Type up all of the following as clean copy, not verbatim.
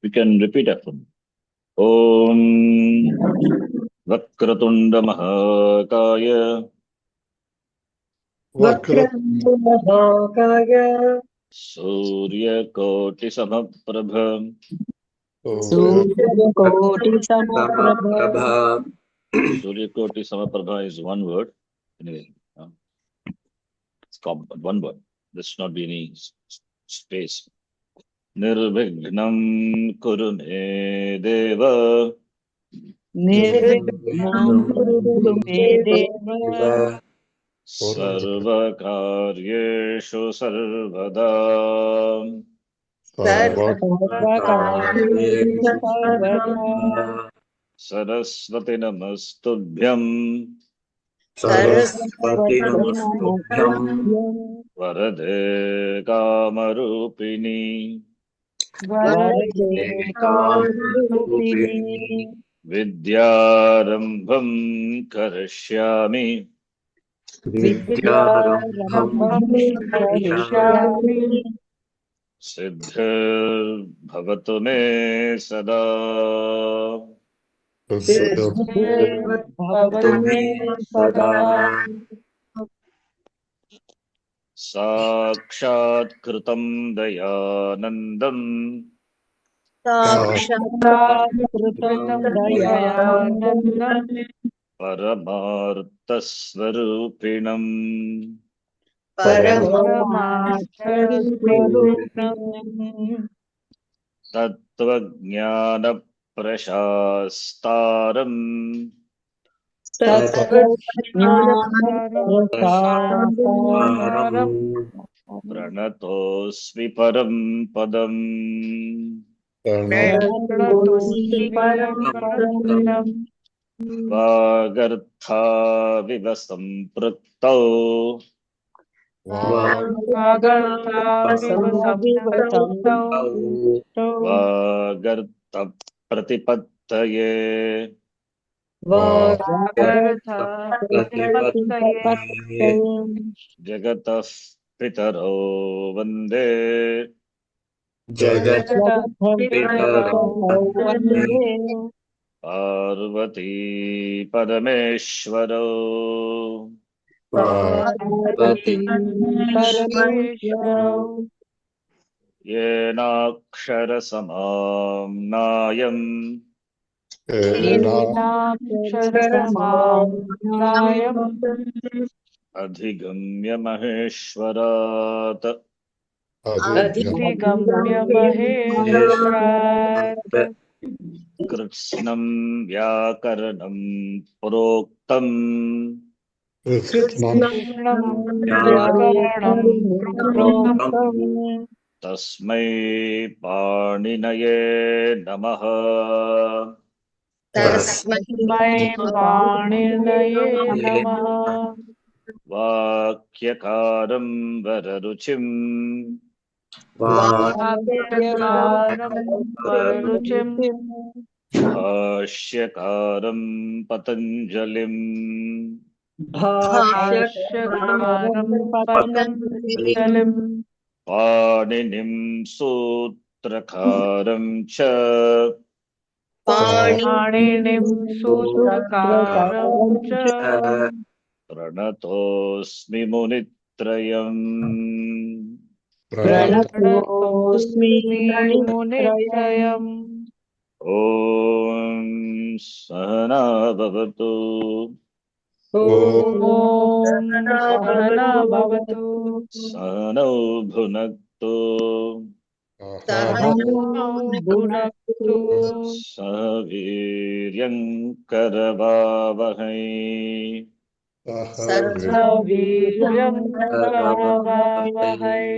We can repeat after me. Om Vakratunda Mahakaya वक्रतुण्डमहाकाय Surya Koti Samaprabha सूर्यकोटिसमप्रभा Surya Koti Samaprabha is one word. Anyway, it's one word. There should not be any space. Nirvignam Kurune Deva निर्विघ्नं कुरु मे देव Sarvakaryeshu Sarvada सर्वकार्येषु सर्वदा Saraswati Namastubhyam Saraswati नमस्तुभ्यं Varade Kamarupini वरदे कामरूपिणी Vidyarambham Karishyami विद्यारम्भं करिष्यामि Siddhir Bhavatu Me Sada सिद्धिर्भवतु मे सदा Sakshat Kritam Dayanandam साक्षात्कृतं दयानन्दं Paramarthasvarupinam परमार्थस्वरूपम् Tattvajnana Prashastaram तत्त्वज्ञानप्रसारम् Pranatosmi Param Padam प्रणतोऽस्मि परं पदम् Vagartha Vivasampraktau वागर्थाविवसंस्तौ Vagartha Pratipattaye वागर्थाप्रतिपत्तये Jagatah Pitaro Vande जगत्पितरौ वन्दे Parvati Parameshwaro Parvati परमेश्वरौ Yenaksharasamaam येनाक्षरसमाम्नायम् Adhigamya Maheshwarat अधिगम्य महेश्वरात् Kritsnam Vyakaranam Proktam कृष्णं व्याकरणं प्रोक्तम् Tasmai Paninaye Namaha तस्मै पाणिनये नमः Vakyakaram Vararuchim वाक्यकारं वररुचिं Bhashyakaram Patanjalim भाष्यकारं पतञ्जलिम् Paninim Sutrakaram Cha पाणिनिं सूत्रकारं च Pranatosmi Munitrayam प्रणतोऽस्मि मुनित्रयम् Om Sahana Bhavatu ॐ सहना भवतु Sahana Bhunaktu सहनौ भुनक्तु Sahaviryam Karavavahai सवीर्यं करवावहै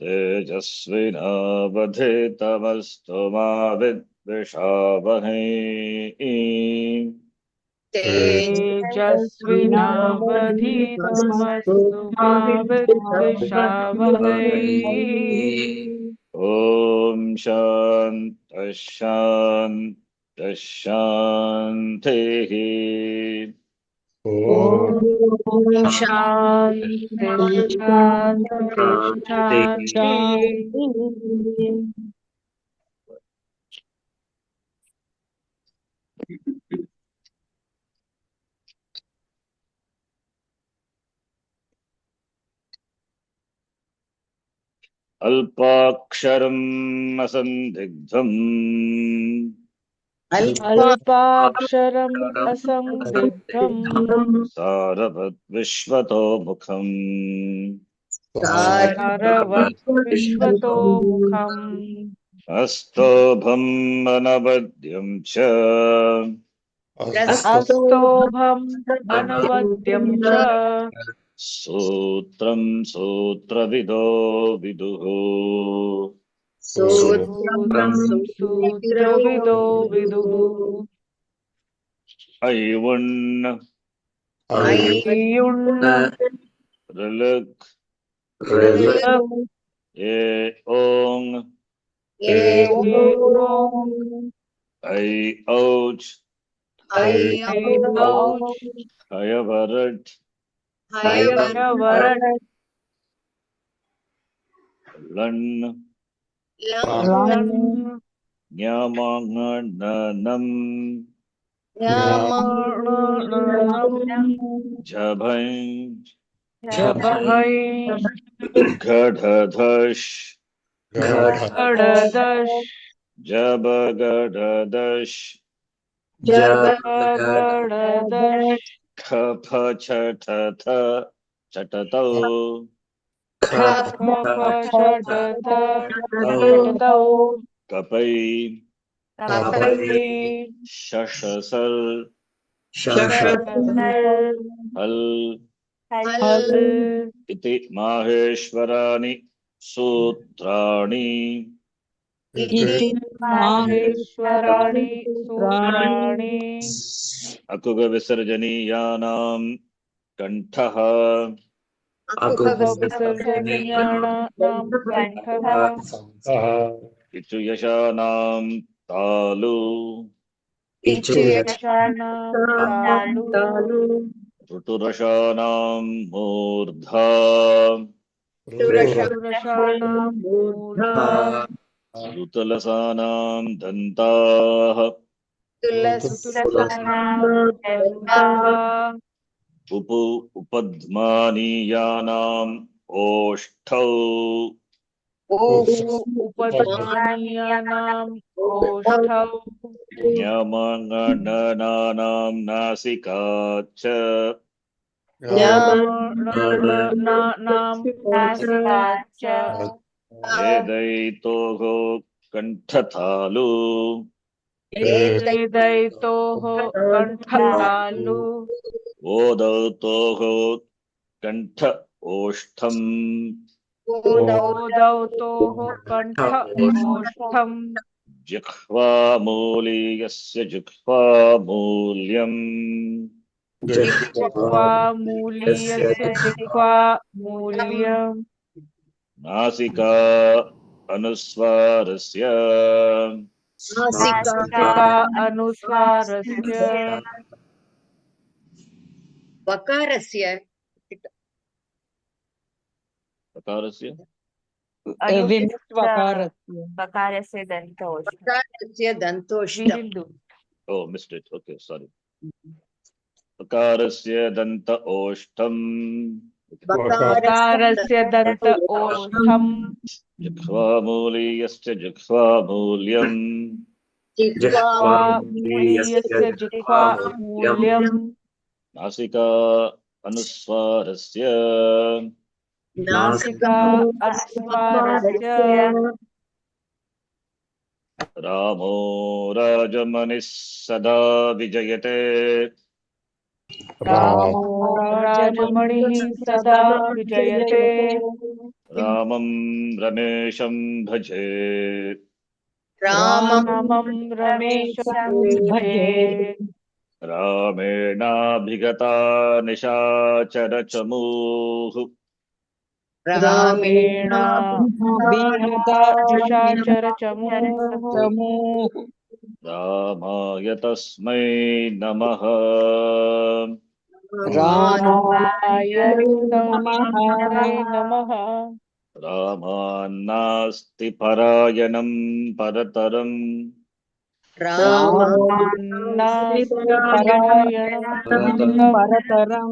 Tejasvinavadhitamastu ma vidvishavahai तेजस्विनावधीतमस्तु मा विद्विषावहै Om Shanti ॐ शान्ति शान्ति शान्ति Alpaksharam asandigdham अल्पाक्षरम् असंदिग्धम् Saravat Vishwato Mukham सारवत् विश्वतो मुखम् Astobham Anavadyam Cha अस्तोभम् अनवद्यं च Sutram Sutravido Viduhu सूत्रम् सूत्रविदो विदुः Ayun अय्युण्ण Rilak ऋलक् Ong एवम् I ouch ऐऔच् Hayavarat हयवरट् Lan लन् Nyamangananam Jabhain जभै Gadhadash गडदश Jabagadash जगडदश Kapachatata Chatato खपषटतौ Kapai कपै Shashasal Shashadhar Hal हल Iti Maheshwarani Sutrani इति माहेश्वराणि सूत्राणि Akuga Visarjaniyanam Kantaha विसर्जनीयाणां कण्ठः Ichuyashanam Talu इचयक्षाणां तालु Ruturashanam Murdha ऋतुरषाणां मूर्धा Rutalasanam Dantaha ऋतुरसानां दन्ताः Upadmaniyanam Oshtau उपद्मानीयानाम् ओष्ठौ Nyamangananam Nasikacha यमनानां नासिकाच्च Vedaitoho Kantathalu वेदैतोः कण्ठतालु Vodautoho Kantha Oshtham ओदौतोः कण्ठ ओष्ठम् Jikhva Muliyasya Jikhva Mulyam जिह्वा मूलीयस्य जिह्वा मूल्यम् Nasika Anuswarasya नासिका अनुस्वारस्य वकारस्य Pakarasya वकारस्य दन्तोष दन्तोष्टम् Oh, missed it. Okay, sorry. Pakarasya Danta Oshtam वकारस्य दन्त ओष्ठम् Jikhva Muliyasya Jikhva Mulyam जिह्वा मूलीयस्य जिह्वा मूल्यम् Nasika Anuswarasya नासिका अनुस्वारस्य Ramo Rajamanis Sada Vijayate रामो राजमणिः सदा विजयते Ramam Ramesham Bhaje रामं रमेशं भजे Ramena Bhigata Nishachamuh रामेण बीहता निशाचरचमूः Ramaya Tasmai Namaha रामाय तस्मै नमः Ramannasti Parayanam Parataram नास्ति परायणं परतरं परतरं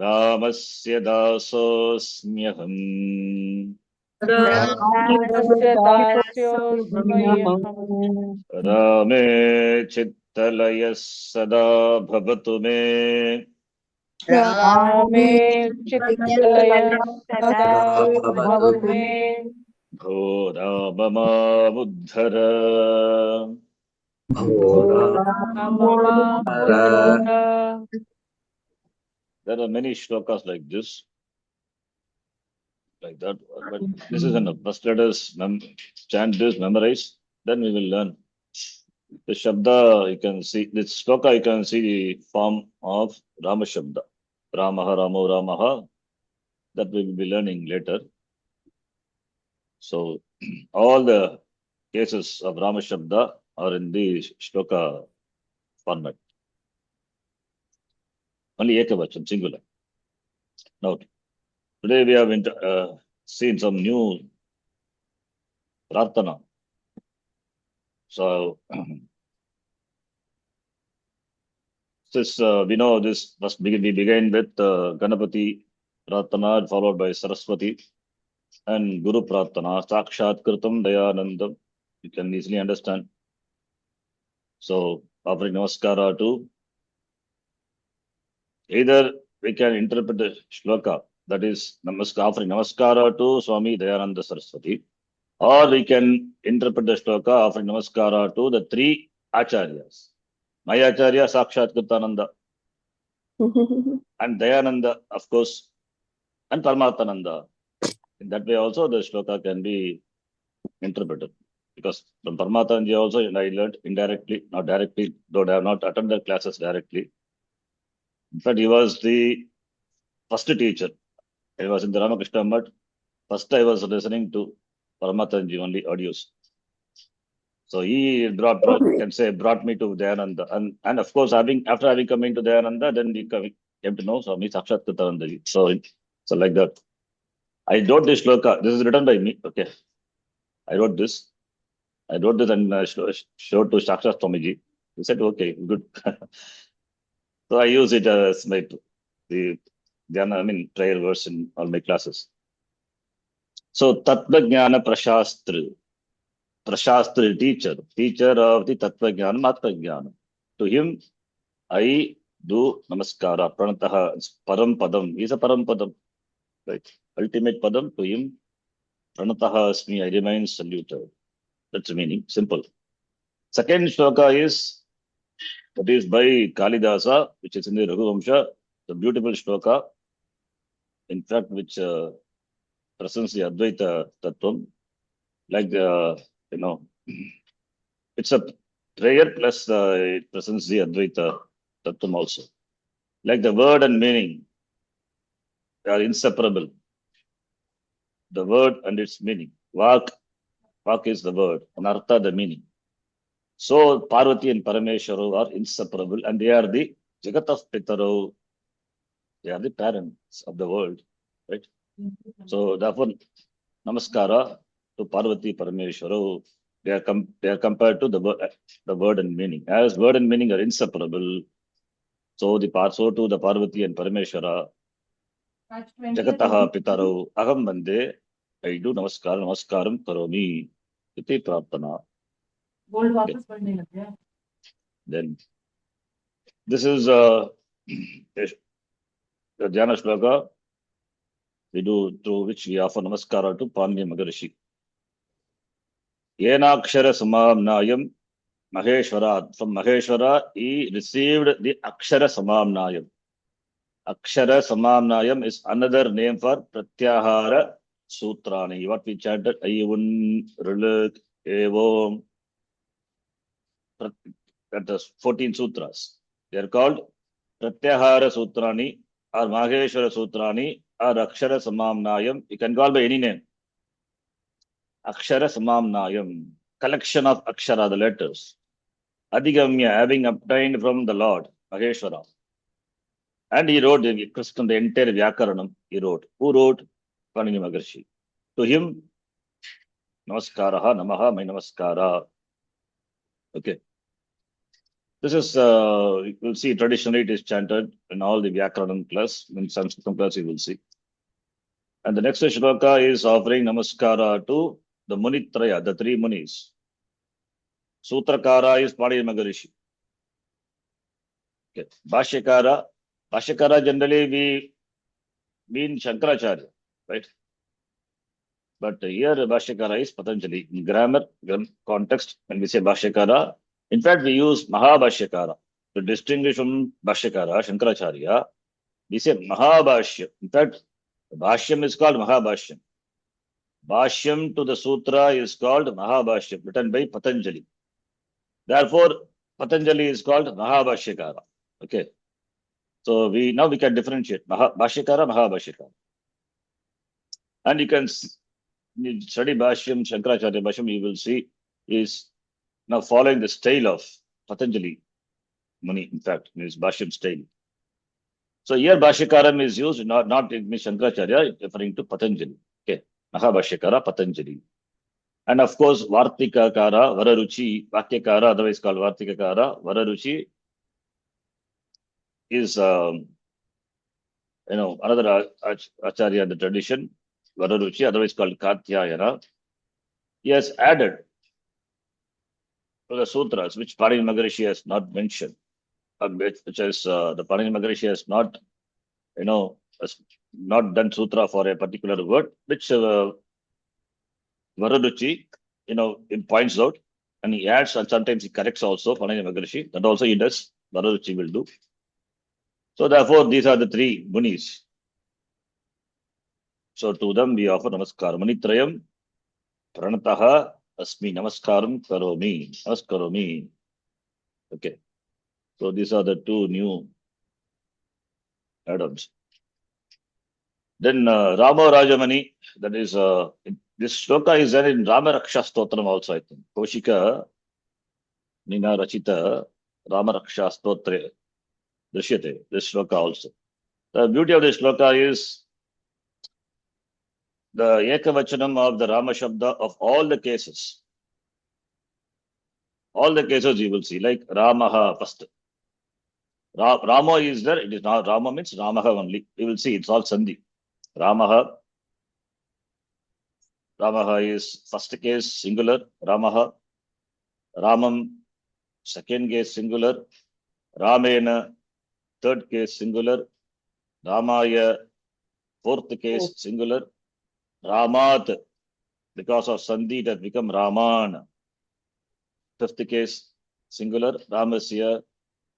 रामस्य दासोऽस्म्यहम् रामस्य दास्योऽस्म्यहम् रामे चित्तलयः सदा भवतु मे रामे चित्तलयः सदा भवतु मे भो Ram मामुद्धर राममामुद्धर. There are many shlokas like this, like that, but this is enough. First let us chant this, memorize, then we will learn. The Shabda, you can see, this shloka, you can see the form of Rama Shabda. Ramaha, Ramo, Ramaha, that we will be learning later. So, all the cases of Rama Shabda are in the shloka format. Only Ekavacham, singular. Now, today we have seen some new Prarthana. So, since we know this must begin, we begin with Ganapati Prarthana followed by Saraswati and Guru Prarthana, Sakshat Kritam Dayanandam. You can easily understand. So, offering Namaskara to either we can interpret the shloka, that is offering Namaskara to Swami Dayananda Saraswati, or we can interpret the shloka offering Namaskara to the three Acharyas. My Acharya Sakshat Kritananda and Dayananda, of course, and Paramatmananda. In that way also the shloka can be interpreted. Because from Paramatmananda also I learned indirectly, not directly, though I have not attended classes directly. In fact, he was the first teacher. I was in the Ramakrishna Mutt. First I was listening to Paramatmananda only audios. So he brought me to Dayananda. And of course, after having come into Dayananda, then we came to know Swami Sakshat Kritananda. So like that. I wrote this shloka. This is written by me. Okay. I wrote this and showed to Sakshat Swamiji. He said, okay, good. So I use it as my prayer verse in all my classes. So Tattva Jnana Prashastri. Prashastri, teacher of the Tattva Jnana, Mahatma Jnana. To him, I do Namaskara. Pranataha, Param Padam. He is a Param Padam. Right. Ultimate Padam. To him, Pranataha Asmi, I remain saluted. That's the meaning. Simple. Second shloka that is by Kalidasa, which is in the Raghuvamsha. The beautiful shloka, in fact, which presents the Advaita Tattvam. Like it's a prayer plus it presents the Advaita Tattvam also. Like the word and meaning are inseparable. The word and its meaning. Vak is the word, and Artha the meaning. So Parvati and Parameshwaru are inseparable, and they are the Jagat of Pitaro. They are the parents of the world, right? So therefore, Namaskara to Parvati Parameshwaru, they are compared to the word and meaning. As word and meaning are inseparable, so to the Parvati and Parameshwara, Jagataha Pitaro, Aham Bande, I do Namaskaram Karomi, Iti Prarthana. Okay. Then this is the Dhyana Shloka we do, through which we offer Namaskara to Panini Maharishi. Yenakshara Samamnayam Maheshwara. From Maheshwara, he received the Akshara Samamnayam. Akshara Samamnayam is another name for Pratyahara Sutrani. What we chanted, Ayun, Riluk, Evom. That is 14 sutras. They are called Pratyahara Sutrani or Maheshwara Sutrani or Akshara Samamnayam. You can call by any name. Akshara Samamnayam. Collection of Akshara, the letters. Adhigamya, having obtained from the Lord, Maheshwara. And he wrote the entire Vyakaranam. He wrote. Who wrote? Panini Maharishi. To him, Namaskaraha, Namaha, my Namaskara. Okay. This is, you will see traditionally it is chanted in all the Vyakaranam class, in Sanskritam class you will see. And the next shloka is offering namaskara to the Munitraya, the three Munis. Sutrakara is Panini Maharishi. Okay. Bhashyakara generally we mean Shankaracharya, right? But here Bhashyakara is Patanjali. In grammar context, when we say Bhashyakara, in fact we use Mahabhashyakara to distinguish from Bhashyakara, Shankaracharya. We say Mahabhashya. In fact, Bhashyam is called Mahabhashyam. Bhashyam to the Sutra is called Mahabhashyam, written by Patanjali. Therefore, Patanjali is called Mahabhashyakara. Okay. So now we can differentiate Bhashyakara, Mahabhashyakara. And you can study Bhashyam, Shankaracharya Bhashyam, you will see is now following the style of Patanjali Muni, in fact, in his Bhashyam style. So here Bhashyakaram is used, not in Shankaracharya, referring to Patanjali. Okay. Mahabhashyakara, Patanjali. And of course, Vartikakara, Vararuchi, Vakyakara, otherwise called Vartikakara, Vararuchi is, another Acharya in the tradition, Vararuchi, otherwise called Katyayana. He has added to the sutras, which Panini Maharishi has not mentioned, which is the Panini Maharishi has not, has not done sutra for a particular word, which Vararuchi, it points out, and he adds, and sometimes he corrects also, Panini Maharishi, that also he does, Vararuchi will do. So therefore, these are the three Munis. So to them we offer Namaskar. Munitrayam, Pranataha, Asmi, Namaskaram, Namaskaromi. Okay. So these are the two new add-ons. Then Rama Rajamani, that is, this shloka is there in Rama Raksha Stotram also, I think. Kaushika, Nina Rachita, Rama Raksha Stotre, Drishyate, this shloka also. The beauty of this shloka is the Ekavachanam of the Rama Shabda of all the cases. All the cases you will see, like Ramaha first. Rama is there, it is not Rama means Ramaha only. You will see it's all Sandhi. Ramaha is first case singular, Ramaha. Ramam, second case singular. Ramena, third case singular. Ramaya, fourth case singular. Ramat, because of Sandhi it has become Raman. Fifth case singular. Ramasya,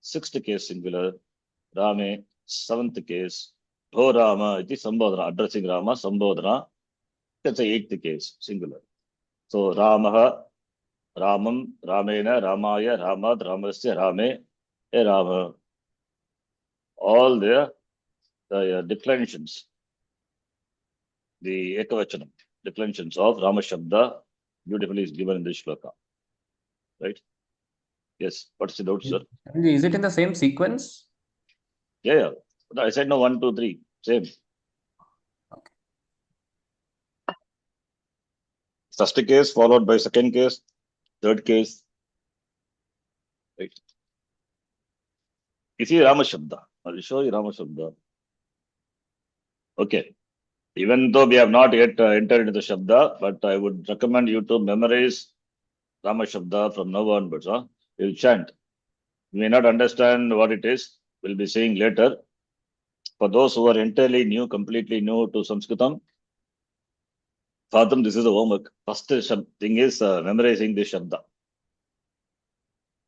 sixth case singular. Rame, seventh case. Bho Rama, it is Sambodhana, addressing Rama, Sambodhana. That's the eighth case, singular. So Ramaha, Ramam, Ramena, Ramaya, Ramad, Ramasya, Rame, Rama. All the declensions, the Ekavachanam, declensions of Rama Shabda, beautifully is given in this shloka. Right? Yes. What's the doubt, sir? Is it in the same sequence? Yeah. I said no, 1, 2, 3. Same. Okay. First case followed by second case, third case. Right. You see Rama Shabda. I'll show you Rama Shabda. Okay. Even though we have not yet entered into the Shabda, but I would recommend you to memorize Rama Shabda from now onwards. You'll chant. You may not understand what it is. We'll be saying later. For those who are entirely new, completely new to Sanskritam, for them, this is the homework. First thing is memorizing the Shabda.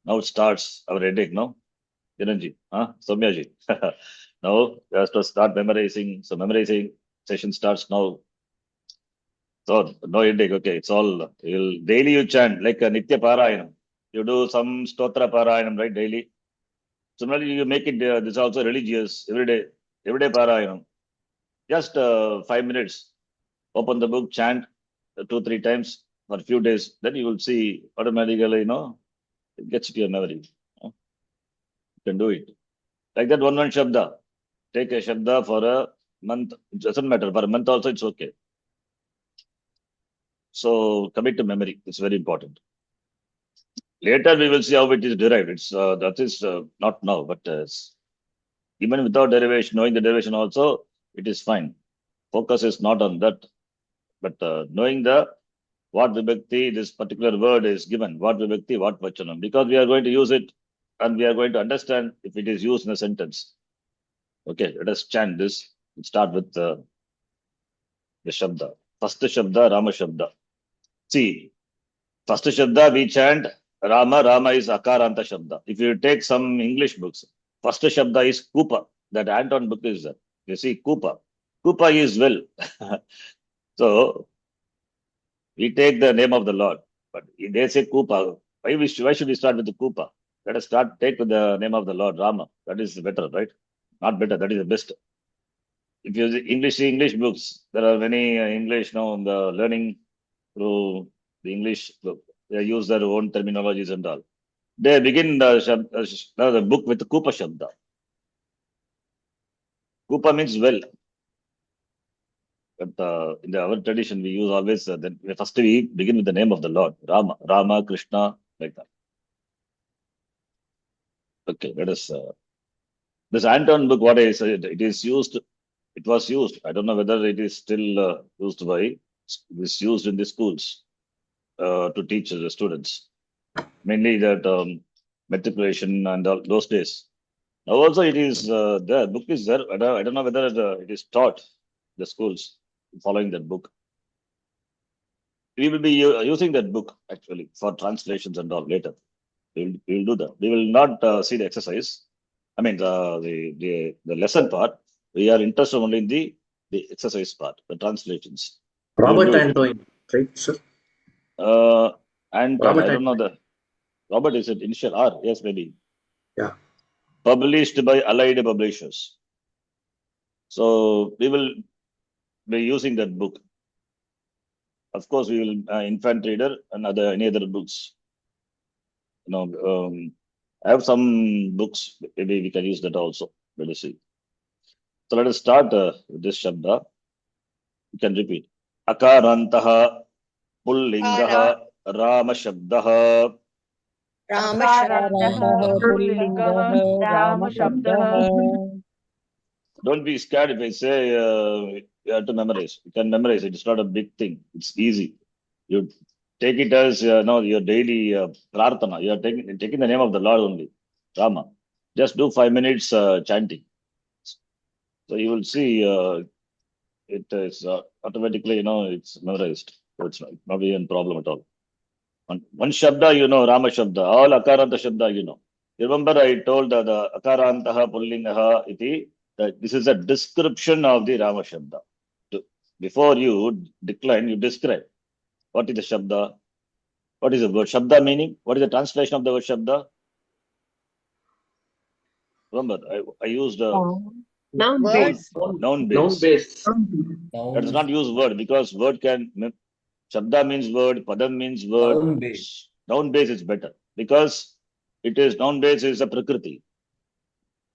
Now it starts our headache, no? Kiranji, Soumyaji. Now we have to start memorizing. So memorizing session starts now. So no headache, okay. It's all, daily you chant like a Nitya Parayanam. You do some Stotra Parayanam, right, daily. Similarly, you make it, this is also religious, every day Parayanam. Just 5 minutes, open the book, chant 2-3 times for a few days. Then you will see automatically, it gets to your memory. You can do it. Like that one Shabda. Take a Shabda for a month. It doesn't matter. For a month also, it's okay. So commit to memory. It's very important. Later we will see how it is derived. It's that is not now, but even without derivation, knowing the derivation also, it is fine. Focus is not on that, but knowing the what vibhakti this particular word is given, what vibhakti, what vachanam, because we are going to use it and we are going to understand if it is used in a sentence. Okay, let us chant this. We'll start with the Shabda. First Shabda, Rama Shabda. See, first Shabda we chant Rama. Rama is Akaranta Shabda. If you take some English books, first Shabda is Kupa. That Anton book is there. You see, Kupa. Kupa is well. So we take the name of the Lord, but they say Kupa. Why should we start with the Kupa? Let us take with the name of the Lord, Rama. That is better, right? Not better, that is the best. If you see English books, there are many English now, the learning through the English book. They use their own terminologies and all. They begin the book with Kupa Shabda. Kupa means well. But in our tradition, we use always, first we begin with the name of the Lord, Rama, Rama, Krishna, like that. Okay, let us, this Anton book, what I said, it is used, it was used. I don't know whether it is still used by, it's used in the schools to teach the students. Mainly that matriculation and all those days. Now also it is, the book is there. I don't know whether it is taught the schools following that book. We will be using that book actually for translations and all later. We will do that. We will not see the exercise. I mean, the lesson part. We are interested only in the exercise part, the translations. Robert Antoine, right, sir? And Robert I don't know Antoine. Robert, is it initial R? Yes, maybe. Yeah. Published by Allied Publishers. So we will be using that book. Of course, we will Infant Reader and any other books. You know, I have some books. Maybe we can use that also. Let us see. So let us start with this Shabda. You can repeat. Akarantaha Pullingaha Rama Shabdaha. Akarantaha pullingaha Rama Shabdaha. Don't be scared if I say you have to memorize. You can memorize it. It's not a big thing. It's easy. You take it as your daily prarthana. You are taking the name of the Lord only, Rama. Just do 5 minutes chanting. So you will see it is automatically, it's memorized. So it's not even a problem at all. One Shabda, Rama Shabda. All Akaranta Shabda, Remember I told the Akarantaha Pullingaha iti, that this is a description of the Rama Shabda. Before you decline, you describe. What is the Shabda? What is the word Shabda meaning? What is the translation of the word Shabda? Remember, I used Noun base. noun Noun base. base. Let us not use word because word can, Shabda means word, Padam means word. Noun base. Noun base is better because noun base is a Prakriti.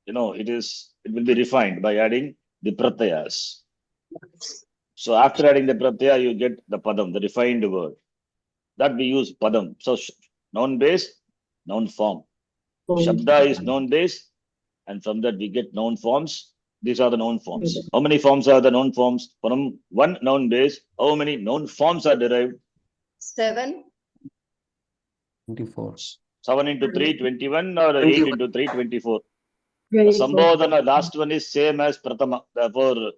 It will be refined by adding the pratyas. So after adding the pratyaya, you get the Padam, the refined word. That we use Padam. So noun base, noun form. Shabda is noun base, and from that we get noun forms. These are the noun forms. How many forms are the noun forms? From one noun base, how many noun forms are derived? 7. 24. 7 into 3, 21, or 8 21. into 3, 24. The Sambodhana, last one is same as Pratama. Therefore,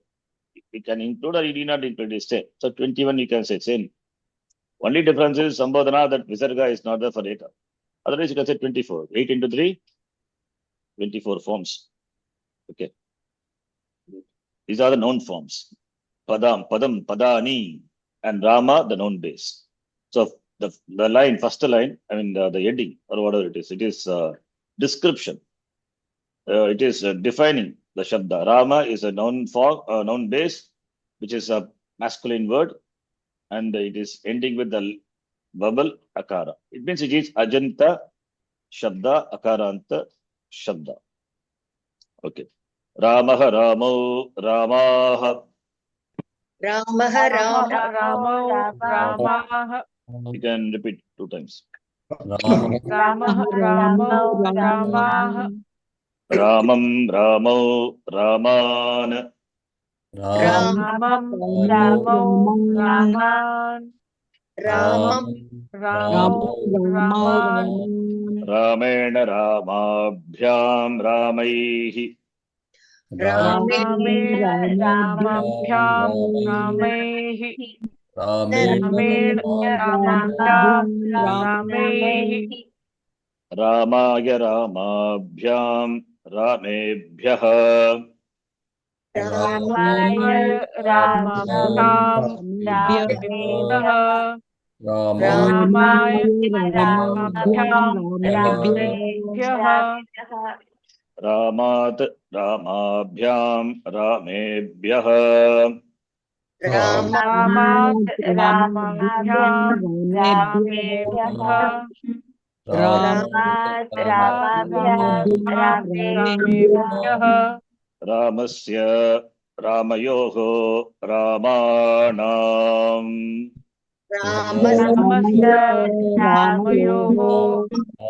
we can include or you need not include it. Same. So 21 you can say same. Only difference is Sambodhana, that Visarga is not there for Eka. Otherwise, you can say 24. 8 into 3, 24 forms. Okay. These are the known forms. Padam, Padani, and Rama, the known base. So the line, first line, I mean the heading or whatever it is description. It is defining the Shabda. Rama is a noun form, noun base, which is a masculine word, and it is ending with the verbal akara. It means it is Ajanta Shabda, Akaranta Shabda. Okay. Ramaha Ramo Ramaha. Ramaha Rama. Ramo Ramaha. You can repeat 2 times. रामः रामौ रामाः Ramam, Ramau, Raman, रामं रामौ रामान् Ramam, रामान् Ramena, Ramabhyam, Ramaihi, Ramesh, रामाभ्यां रामैः रामेण रामाभ्यां रामैः Ramaya, Ramabhyam, Ramebhyah, रामाय रामाभ्यां रामेभ्यः रामाय रामाभ्यां रामेभ्यः Ramat, Ramabhyam, Ramebhyah, Rama, रामात् रामाभ्यां रामेभ्यः रामात् रामाभ्यां रामेभ्यः Ramasya, Ramayoho, Ramanam, Ramas, रामस्य रामयोः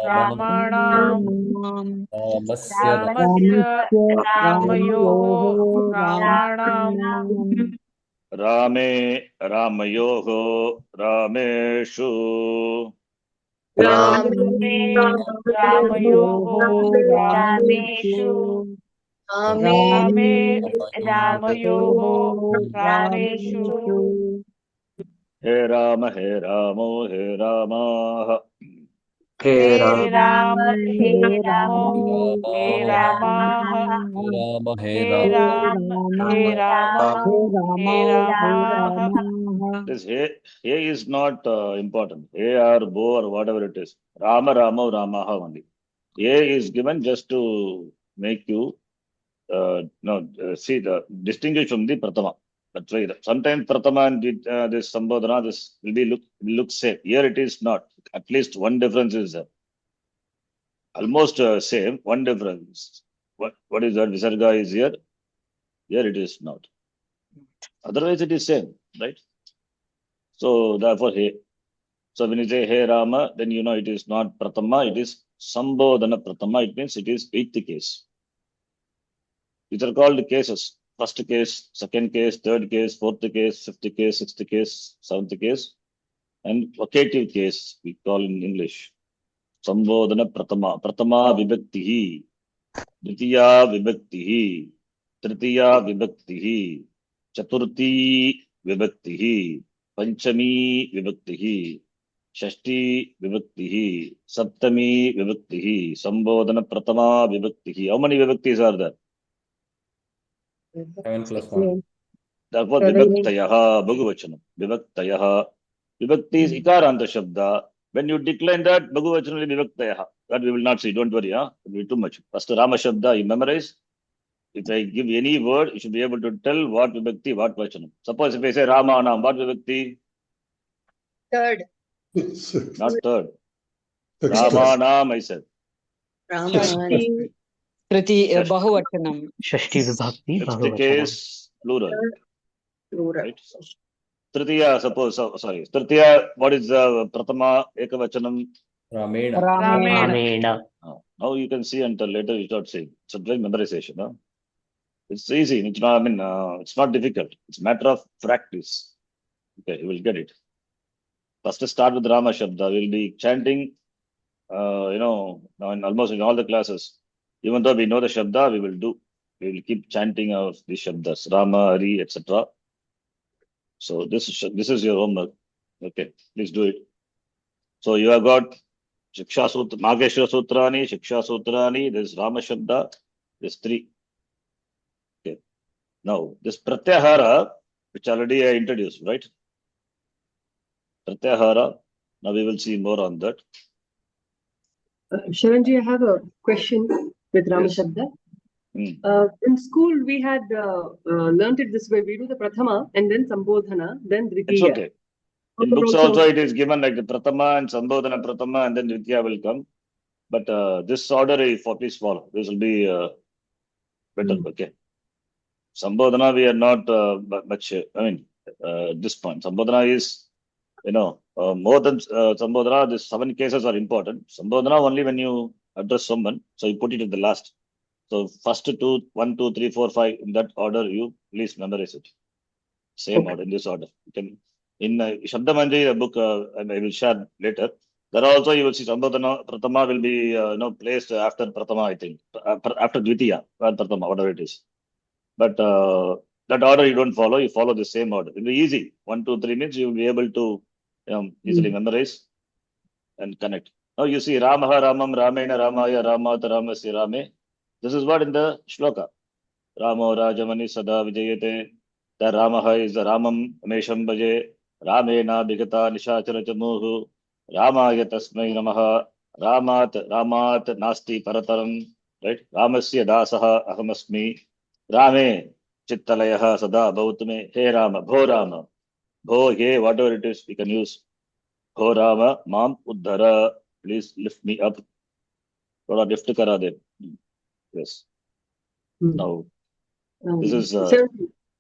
रामाणां रामस्य रामयोः रामाणां Rame, Ramayoho, Rameshu, रामे रामयोः रामेषु Ame, रामे रामयोः रामेषु He Rama, He Ramo, He Rama, Hey hey Ram. Ram हे रामो हे रामाः हे हे राम राम हे रामौ हे रामाः this he is not important. He or bo or whatever it is. Rama, Rama, Ramaha only. A is given just to make you see the distinguish from the Pratama. That's why sometimes Pratama and this Sambodhana, this will be look same. Here it is not. At least one difference is there. Almost same. One difference. What is that? Visarga is here. Here it is not. Otherwise it is same, right? So therefore he. So when you say Hey Rama, then you know it is not Pratama, it is Sambodhana Pratama. It means it is eighth case. These are called cases. First case, second case, third case, fourth case, fifth case, sixth case, seventh case, and vocative case we call in English. Sambodhana Pratama. Pratama Vibhaktihi. Dvitiya Vibhaktihi. Tritiya Vibhaktihi. Chaturthi Vibhaktihi. Panchami Vibhaktihi. Shashti Vibhaktihi. Saptami Vibhaktihi. Sambodhana Pratama Vibhaktihi. How many Vibhaktis are there? 7 plus 1. Therefore, Vibhaktayaha, Bhagavachanam. Vibhaktayaha. Vibhakti is Ikaranta Shabda. When you decline that, Bhagavachanam will be Vibhaktayaha. That we will not see. Don't worry, huh? It will be too much. First, Rama Shabda, you memorize. If I give any word, you should be able to tell what Vibhakti, what Vachanam. Suppose if I say Rama Anam, what Vibhakti? third, Not third. Rama Anam, I said. Rama, तृतीय बहुवचनं षष्ठी विभक्ति Next बहुवचनं case, plural. plural. Right? Tritiya, suppose, sorry. Tritiya, what is the Pratama, Ekavachanam? Ramena. रामेण रामेण Now you can see until later you start saying. It's a very memorization. Huh? It's easy. It's not, I mean, it's not difficult. It's a matter of practice. Okay, you will get it. First, start with Rama Shabda. We'll be chanting, now in almost in all the classes. Even though we know the Shabda, we will keep chanting of the Shabdas, Rama, Hari, etc. So this is your homework. Okay, please do it. So you have got Shiksha Sutra, Mageshwara Sutrani, Shiksha Sutrani, there's Rama Shabda, there's 3. Okay. Now, this Pratyahara, which already I introduced, right? Pratyahara, now we will see more on that. Sharanji, I have a question with Rama Yes. Shabda. Hmm. In school, we had learnt it this way. We do the Prathama and then Sambodhana, then It's Dvitiya. okay. In books also it is given like the Pratama and Sambodhana Pratama and then Dvitiya will come. But this order, please follow. This will be better. Okay. Sambodhana, we are not much, at this point. Sambodhana is more than Sambodhana, these 7 cases are important. Sambodhana only when you address someone, so you put it at the last. So first 2, 1, 2, 3, 4, 5, in that order, you please memorize it. Same Okay. order, in this order. You can, in Shabda Manjari, a book I will share later. There also you will see Sambodhana, Pratama will be placed after Pratama, I think. After Dvitiya, or Pratama, whatever it is. But that order you don't follow, you follow the same order. It will be easy. 1, 2, 3 means you will be able to easily memorize and connect. Now you see Ramaha Ramam Ramena Ramaya Ramat Ramasya Rame. This is what in the shloka. Ramo Rajamani Sada Vijayate. The Ramaha is the Ramam Mesham Bhaje. Ramena Bhigata Nishachara Chamuhu. Ramaya Tasmai Namaha. Ramat Nasti Parataram. Right? Ramasya Dasaha Ahamasmi. Rame Chittalayaha Sada Bhautame. Hey Rama, Bho Rama. Bho, hey, whatever it is, we can use. Bho Rama, Mam Uddhara. Please lift me up. Thoda lift kara de. Yes. Now, this is. Sorry,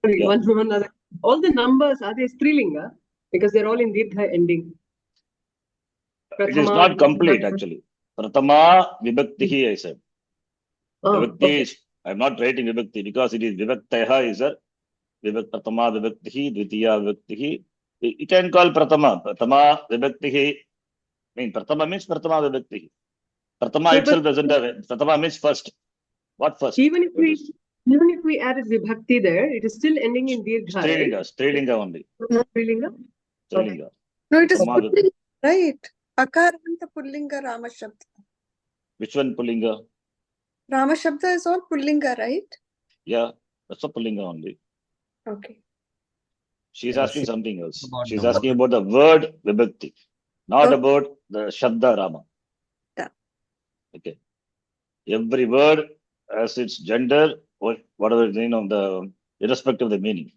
one other. All the numbers, are they Strilinga? Because they're all in Dirgha ending. It is not complete actually. Pratama Vibhaktihi, I said. Vibhakti is, I'm not writing Vibhakti because it is Vibhaktaha is a Pratama Vibhaktihi, Dvitiya Vibhaktihi. You can call Pratama. Pratama Vibhaktihi. Pratama means Pratama Vibhaktihi. Pratama itself doesn't have it. Pratama means first. What first? Even if we added Vibhakti there, it is still ending in Dirgha. Strilinga only. Strilinga? Strilinga. No, it is Pratama Pullinga, right? Akaranta Pullinga Rama Shabda. Which one Pullinga? Rama Shabda is all Pullinga, right? Yeah, that's a Pullinga only. Okay. She's Yeah, asking she something else. forgot She's the asking word. about the word Vibhakti, not Okay. about the Shabda Rama. Yeah. Okay. Every word has its gender, or whatever, the irrespective of the meaning.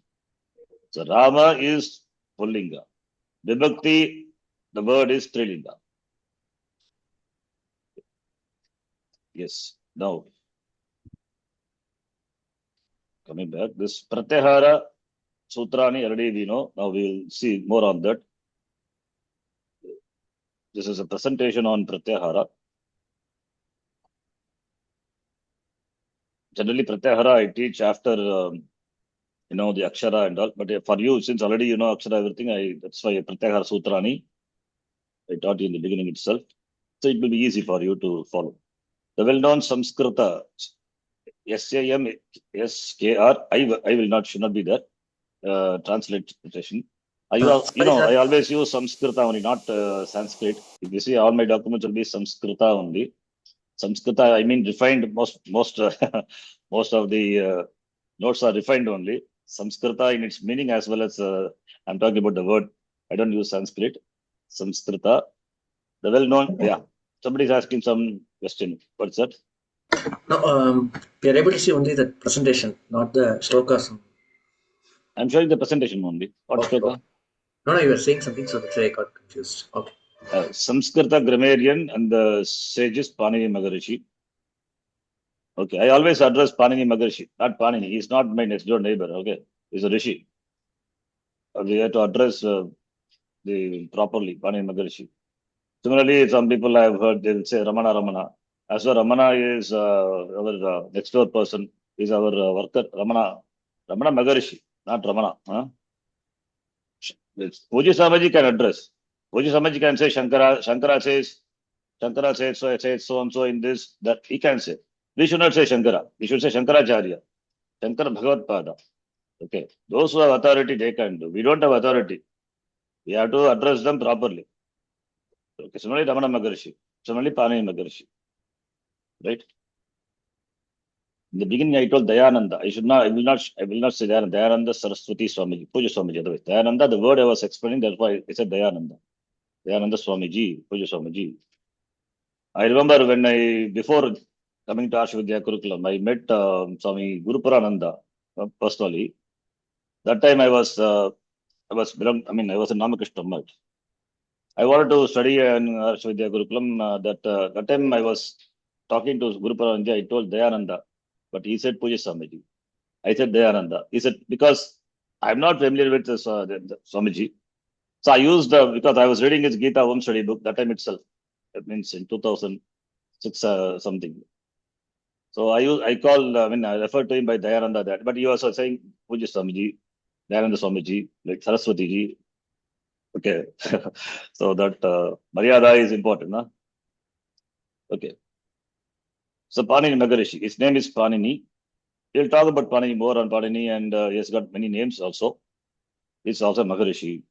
So Rama is Pullinga. Vibhakti, the word is Strilinga. Yes. Now, coming back, this Pratyahara Sutrani already we know. Now we will see more on that. This is a presentation on Pratyahara. Generally, Pratyahara I teach after the Akshara and all. But for you, since already you know Akshara everything, that's why Pratyahara Sutrani I taught you in the beginning itself. So it will be easy for you to follow. The well-known Samskrita, SAMSKR, I will not, should not be there. Translation. I always use Samskrita only, not Sanskrit. If you see, all my documents will be Samskrita only. Samskrita, I mean, refined. Most most of the notes are refined only. Samskrita in its meaning as well as I'm talking about the word. I don't use Sanskrit. Samskrita, the well-known. Yeah, somebody is asking some question. What's that? No, we are able to see only the presentation, not the shlokas. I'm showing the presentation only. What Okay, shloka? okay. No, you were saying something, so that's why I got confused. Okay. Samskrita grammarian and the sages Panini Maharishi. Okay, I always address Panini Maharishi, not Panini. He's not my next door neighbor. Okay, he's a rishi. We have to address the properly Panini Maharishi. Similarly, some people I have heard they'll say Ramana. As well, Ramana is our next door person. Is our worker Ramana Maharishi, not Ramana. Huh? Puji Samaji can address. Puji Samaji can say Shankara says so and so in this, that he can say. We should not say Shankara. We should say Shankaracharya. Shankara Bhagavad Pada. Okay. Those who have authority, they can do. We don't have authority. We have to address them properly. Okay. Similarly, Ramana Maharishi. Similarly, Panini Maharishi. Right? In the beginning, I told Dayananda. I will not say Dayananda. Dayananda Saraswati Swamiji. Puja Swamiji. Otherwise, Dayananda, the word I was explaining, that's why I said Dayananda. Dayananda Swamiji. Puja Swamiji. I remember when before coming to Ashwadhya Kurukulam, I met Swami Guruparananda personally. That time I was a Namakrishna Math. I wanted to study in Ashwadhya Kurukulam. That time I was talking to Guruparananda. I told Dayananda, but he said Puja Swamiji. I said Dayananda. He said, because I'm not familiar with the Swamiji. So I used, because I was reading his Gita home study book that time itself. That means in 2006 something. So I referred to him by Dayananda that, but he was also saying Puja Swamiji, Dayananda Swamiji, like Saraswati ji. Okay. So that Maryada is important, huh? Okay. So Panini Maharishi, his name is Panini. We'll talk about Panini more on Panini, and he has got many names also. He's also Maharishi.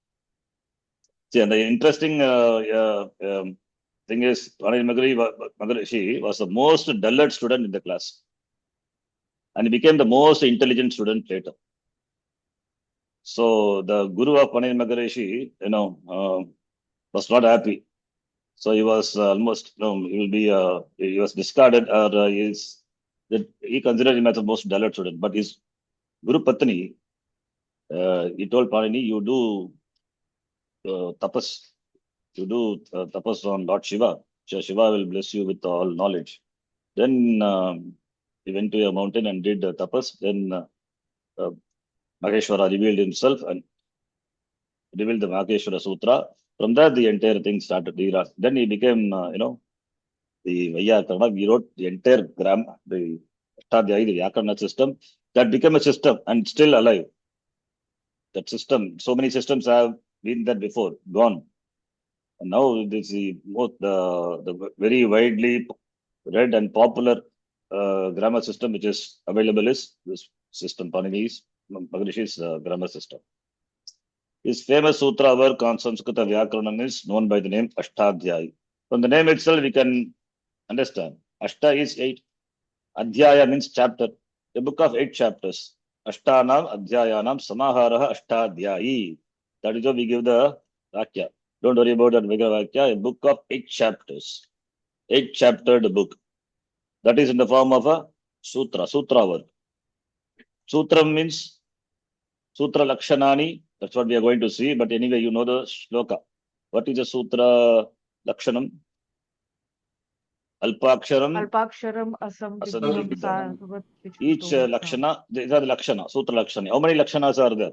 See, and the interesting thing is, Panini Maharishi was the most dullard student in the class. And he became the most intelligent student later. So the guru of Panini Maharishi, was not happy. So he was almost, he was discarded, or he considered him as the most dullard student. But his Guru Patni, he told Panini, you do tapas. You do tapas on Lord Shiva. Shiva will bless you with all knowledge. Then he went to a mountain and did tapas. Then Maheshwara revealed himself and revealed the Maheshwara Sutra. From there, the entire thing started. Then he became, the Vyakarna. We wrote the entire grammar, the Ashtadhyayi, the Vyakarna system. That became a system and still alive. That system, so many systems have been there before, gone. And now this is the very widely read and popular grammar system which is available is this system, Panini's Maharishi's grammar system. His famous sutra work on Sanskrita Vyakaranam is known by the name Ashtadhyayi. From the name itself, we can understand. Ashta is 8. Adhyaya means chapter. A book of 8 chapters. Ashtanam Adhyayanam Samaharaha Ashtadhyayi. That is why we give the Vakya. Don't worry about that Vigra Vakya. A book of 8 chapters. 8 chaptered book. That is in the form of a sutra work. Sutra means Sutra Lakshanani. That's what we are going to see. But anyway, you know the shloka. What is a Sutra Lakshanam? Alpaksharam. Alpaksharam Asamdibdam Sarvat. Each Lakshana, these are the Lakshana, Sutra Lakshana. How many Lakshanas are there?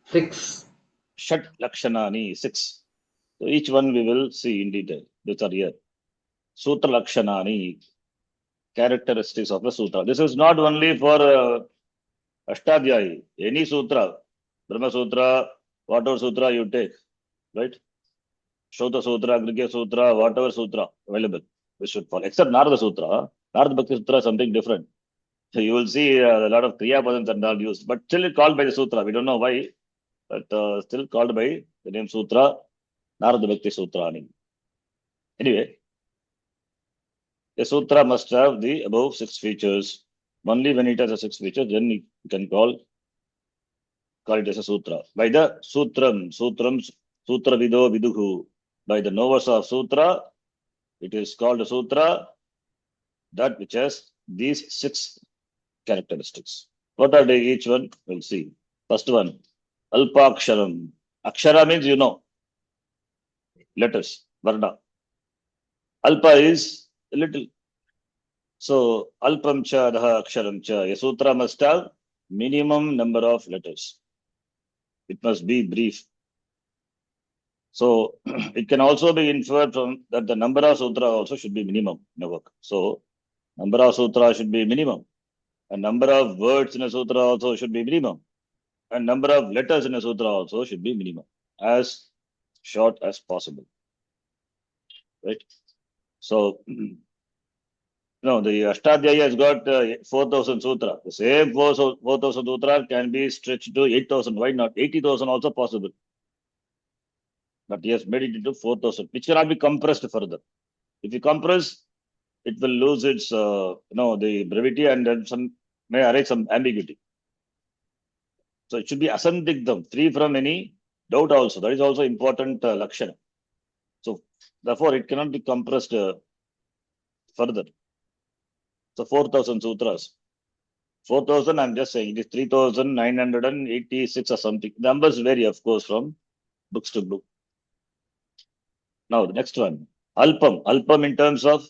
6. Shat Lakshanani, 6. So each one we will see in detail. These are here. Sutra Lakshanani, characteristics of the Sutra. This is not only for Ashtadhyayi, any Sutra, Brahma Sutra, whatever Sutra you take, right? Shota Sutra, Grigya Sutra, whatever Sutra available, we should follow. Except Narada Sutra. Narada Bhakti Sutra is something different. So you will see a lot of Kriya Padans and all used, but still called by the Sutra. We don't know why, but still called by the name Sutra, Narada Bhakti Sutra. Anyway, a Sutra must have the above 6 features. Only when it has a 6 features, then you can call it as a Sutra. By the Sutrams, Sutra Vido Viduhu. By the knowers of Sutra, it is called a Sutra, that which has these 6 characteristics. What are they? Each one? We'll see. First one, Alpaksharam. Akshara means letters, Varna. Alpa is little. So, Alpam cha daha aksharam cha. A sutra must have minimum number of letters. It must be brief. So, it can also be inferred from that the number of sutra also should be minimum in a work. So, number of sutra should be minimum. And number of words in a sutra also should be minimum. And number of letters in a sutra also should be minimum. As short as possible. Right? So, no, the Ashtadhyayi has got 4,000 sutra. The same 4,000 sutra can be stretched to 8,000. Why not? 80,000 also possible. But he has made it into 4,000, which cannot be compressed further. If you compress, it will lose its, the brevity, and then may arise some ambiguity. So it should be asandigdham, free from any doubt also. That is also important lakshana. So therefore, it cannot be compressed further. So 4,000 sutras. 4,000, I'm just saying, it is 3,986 or something. Numbers vary, of course, from books to book. Now, the next one. Alpam. Alpam in terms of,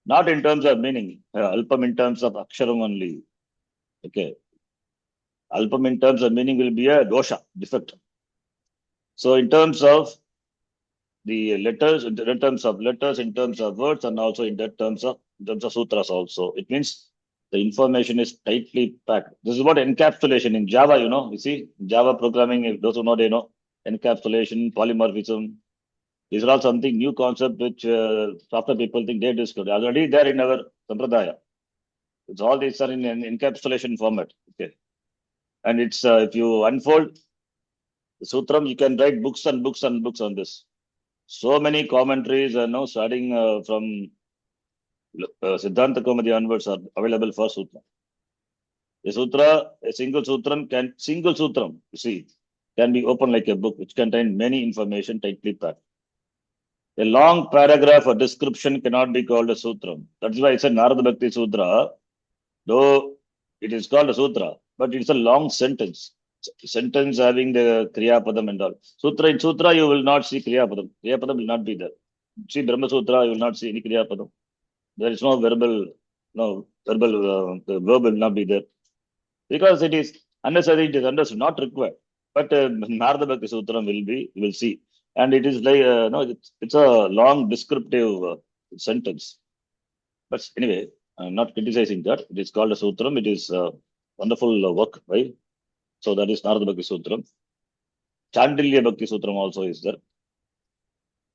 not in terms of meaning. Alpam in terms of aksharam only. Okay. Alpam in terms of meaning will be a dosha, defect. So in terms of the letters, in terms of letters, in terms of words, and also in terms of sutras also, it means the information is tightly packed. This is what encapsulation in Java, you see, Java programming, if those who know, they know encapsulation, polymorphism. These are all something new concept which software people think they discovered. Already there in our Sampradaya. It's all these are in an encapsulation format. Okay. And it's if you unfold the Sutram, you can write books and books and books on this. So many commentaries are now starting from Siddhanta Kaumudi onwards are available for Sutra. A sutra, a single sutram, you see, can be opened like a book which contains many information tightly packed. A long paragraph or description cannot be called a sutram. That's why it's a Narada Bhakti Sutra. Though it is called a sutra, but it's a long sentence. Sentence having the Kriya Padam and all. In Sutra, you will not see Kriya Padam. Kriya Padam will not be there. See Brahma Sutra, you will not see any Kriya Padam. There is no verbal, the verb will not be there. Because it is unnecessary, it is understood, not required. But Narada Bhakti Sutra you will see. And it is like, it's a long descriptive sentence. But anyway, I'm not criticizing that. It is called a Sutram. It is a wonderful work, right? So that is Narada Bhakti Sutram. Chandilya Bhakti Sutram also is there.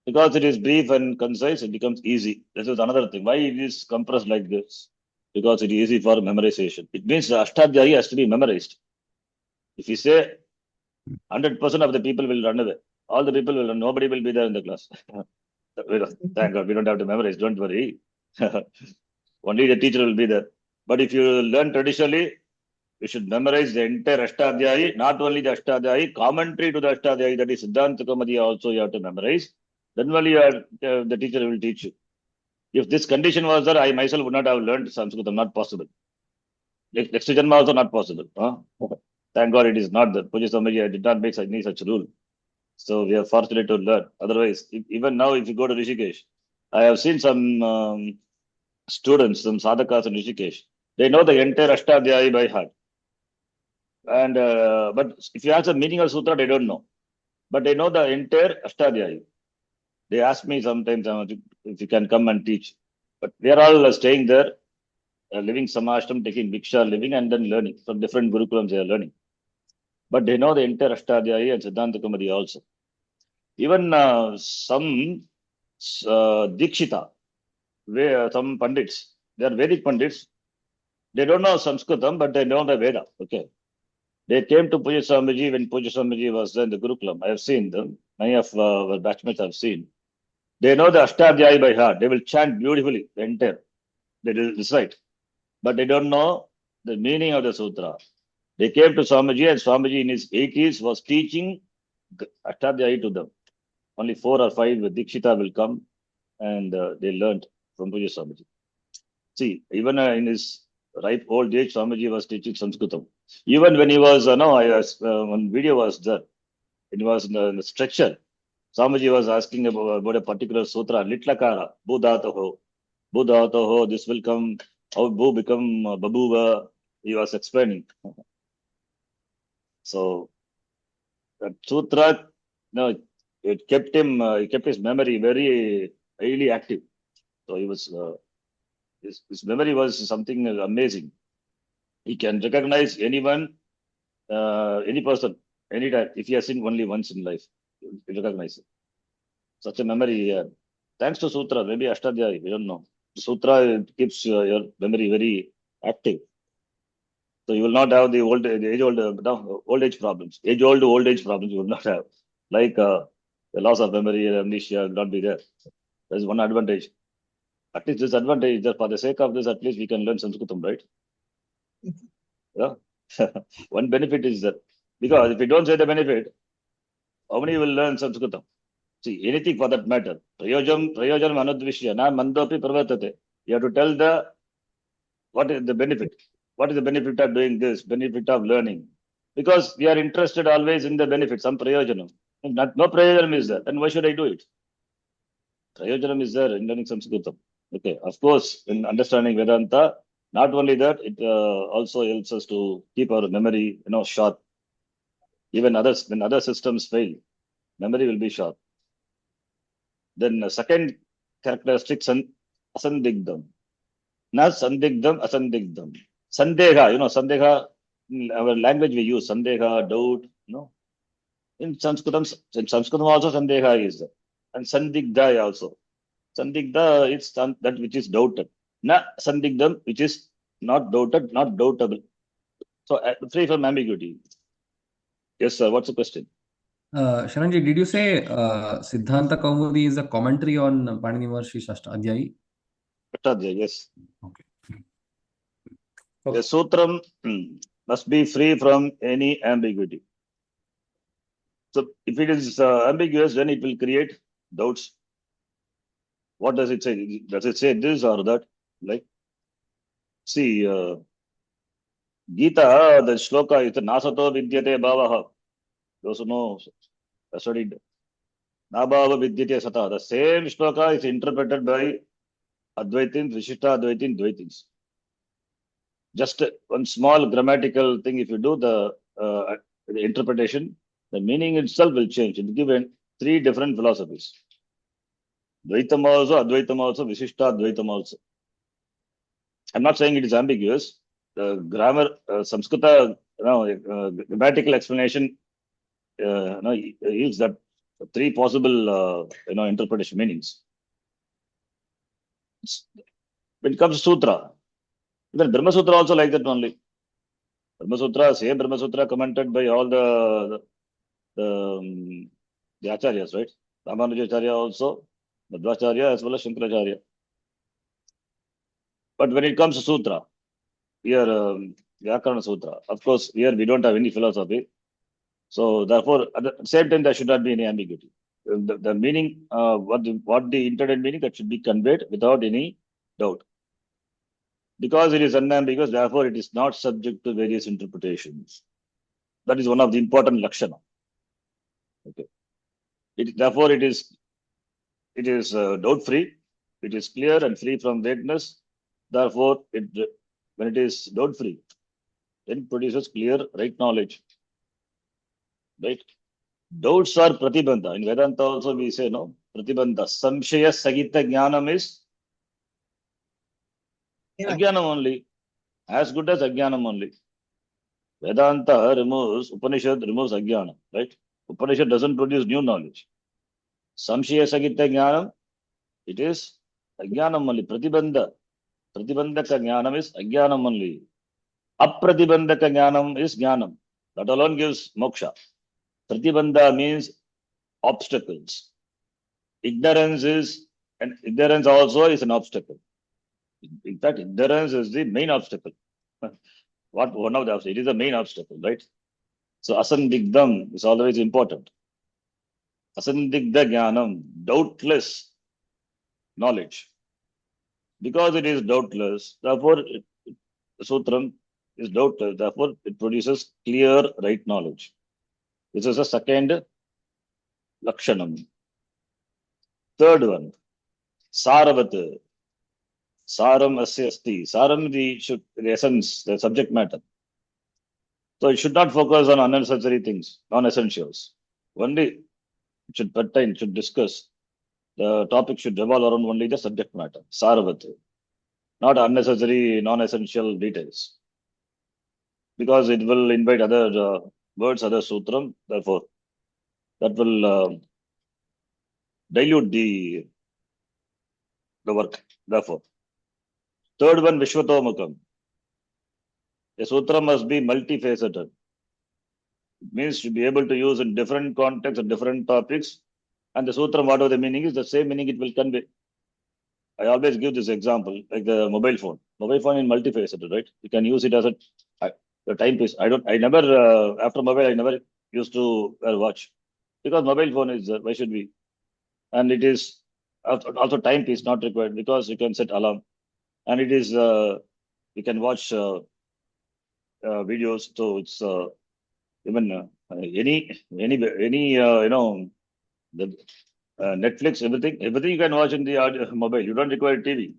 Because it is brief and concise, it becomes easy. This is another thing. Why it is compressed like this? Because it is easy for memorization. It means the Ashtadhyayi has to be memorized. If you say 100% of the people will run away, all the people will run, nobody will be there in the class. Thank God, we don't have to memorize, don't worry. Only the teacher will be there. But if you learn traditionally, you should memorize the entire Ashtadhyayi, not only the Ashtadhyayi, commentary to the Ashtadhyayi, that is Siddhanta Kaumudi also you have to memorize. Then only the teacher will teach you. If this condition was there, I myself would not have learned Sanskrit, not possible. Next Janma also not possible. Thank God it is not there. Puja Swamiji did not make any such rule. So we are fortunate to learn. Otherwise, even now, if you go to Rishikesh, I have seen some students, some sadhakas in Rishikesh. They know the entire Ashtadhyayi by heart. And but if you ask the meaning of sutra, they don't know. But they know the entire Ashtadhyayi. They ask me sometimes if you can come and teach. But they are all staying there, living samashram, taking Bhiksha, living and then learning. From different gurukulams they are learning. But they know the entire Ashtadhyayi and Siddhanta Kaumudi also. Even some Dikshita, some Pandits, they are Vedic Pandits. They don't know Sanskritam, but they know the Veda. Okay. They came to Puja Swamiji when Puja Swamiji was there in the Gurukulam. I have seen them. Many of our batchmates I have seen. They know the Ashtadhyayi by heart. They will chant beautifully, the entire. They will recite. But they don't know the meaning of the sutra. They came to Swamiji and Swamiji in his 80s was teaching Ashtadhyayi to them. Only 4 or 5 Dikshita will come and they learned from Puja Swamiji. See, even in his ripe old age, Swamiji was teaching Sanskritam. Even when he was, one video was there. It was in the stretcher. Swamiji was asking about a particular sutra, Litlakara, Budhataho, this will come, how Bu become Babuva. He was explaining. So, that sutra, it kept him, it kept his memory very highly active. So he was, his memory was something amazing. He can recognize anyone, any person, anytime. If he has seen only once in life, he recognize it. Such a memory. Thanks to Sutra, maybe Ashtadhyayi, we don't know. Sutra keeps your memory very active. So you will not have the old age problems. Old age problems you will not have. Like the loss of memory, amnesia will not be there. There's one advantage. At least this advantage, just for the sake of this, at least we can learn Sanskritam, right? Yeah. One benefit is that. Because if you don't say the benefit, how many will learn Sanskritam? See, anything for that matter. Prayojanam anudvishya, na mandopi pravartate. You have to tell what is the benefit. What is the benefit of doing this? Benefit of learning. Because we are interested always in the benefit, some prayojanam. No prayojanam is there. Then why should I do it? Prayojanam is there in learning Sanskritam. Okay, of course, in understanding Vedanta, not only that, it also helps us to keep our memory, sharp. Even when other systems fail, Memory will be sharp. Then the second characteristic, asandigdam. Na sandigdam, asandigdam. Sandeha, sandeha, in our language we use sandeha, doubt, In Sanskritam also sandeha is there. And sandigdha also. Sandigdha is that which is doubted. Na sandigdam, which is not doubted, not doubtable. So free from ambiguity. Yes, sir. What's the question? Sharanji, did you say Siddhanta Kaumudi is a commentary on Panini Maharishi Ashtadhyayi? Ashtadhyayi, yes. Okay. The sutram must be free from any ambiguity. So if it is ambiguous, then it will create doubts. What does it say? Does it say this or that? Like, see, Gita, the shloka is Nasato Vidyate Bhavaha. Those who know, studied Nabhava Vidyate Sata. The same shloka is interpreted by Advaitins, Vishishta Advaitins, Dvaitins. Just one small grammatical thing, if you do the interpretation, the meaning itself will change. It will give three different philosophies. Dvaitam also, Advaitam also, Vishishta Advaitam also. I'm not saying it is ambiguous. The grammar, Samskrita, grammatical explanation, use that three possible, interpretation meanings. When it comes to Sutra, even Brahma Sutra also like that only. Brahma Sutra, same Brahma Sutra commented by all the Acharyas, right? Ramanujacharya also, Madhvacharya as well as Shankaracharya. But when it comes to Sutra, here, Vyakarana Sutra, of course, here we don't have any philosophy. So therefore, at the same time, there should not be any ambiguity. The meaning, what the intended meaning, that should be conveyed without any doubt. Because it is unambiguous, therefore it is not subject to various interpretations. That is one of the important lakshana. Okay. Therefore, it is doubt-free. It is clear and free from vagueness. Therefore, when it is doubt-free, then produces clear right knowledge. Right? Doubts are pratibandha. In Vedanta also we say no pratibandha. Samshaya sagita jnanam is ajnanam only. As good as ajnanam only. Vedanta Upanishad removes ajnanam. Right? Upanishad doesn't produce new knowledge. Samshaya sagita jnanam, it is ajnanam only. Pratibandha. Pratibandhaka jnanam is ajnanam only. Apratibandhaka jnanam is jnanam. That alone gives moksha. Pratibandha means obstacles. Ignorance also is an obstacle. In fact, ignorance is the main obstacle. One of the obstacles? It is the main obstacle, right? So asandigdam is always important. Asandigdha jnanam, doubtless knowledge. Because it is doubtless, therefore the sutram is doubtless, therefore it produces clear right knowledge. This is the second lakshanam. Third one, saravat. Saram asya asti. Saram, the essence, the subject matter. So it should not focus on unnecessary things, non-essentials. Only it should pertain, should discuss. The topic should revolve around only the subject matter, saravat. Not unnecessary, non-essential details. Because it will invite other words, other sutram, therefore, that will dilute the work, therefore. Third one, Vishwatomukam. A sutra must be multifaceted. It means to be able to use in different contexts and different topics. And the sutra, whatever the meaning is, the same meaning it will convey. I always give this example, like the mobile phone. Mobile phone is multifaceted, right? You can use it as the timepiece. After mobile, I never used to wear watch. Because mobile phone is, why should we? And it is also timepiece not required because you can set alarm. And it is, you can watch videos. So it's even any the Netflix, everything you can watch in the mobile. You don't require TV.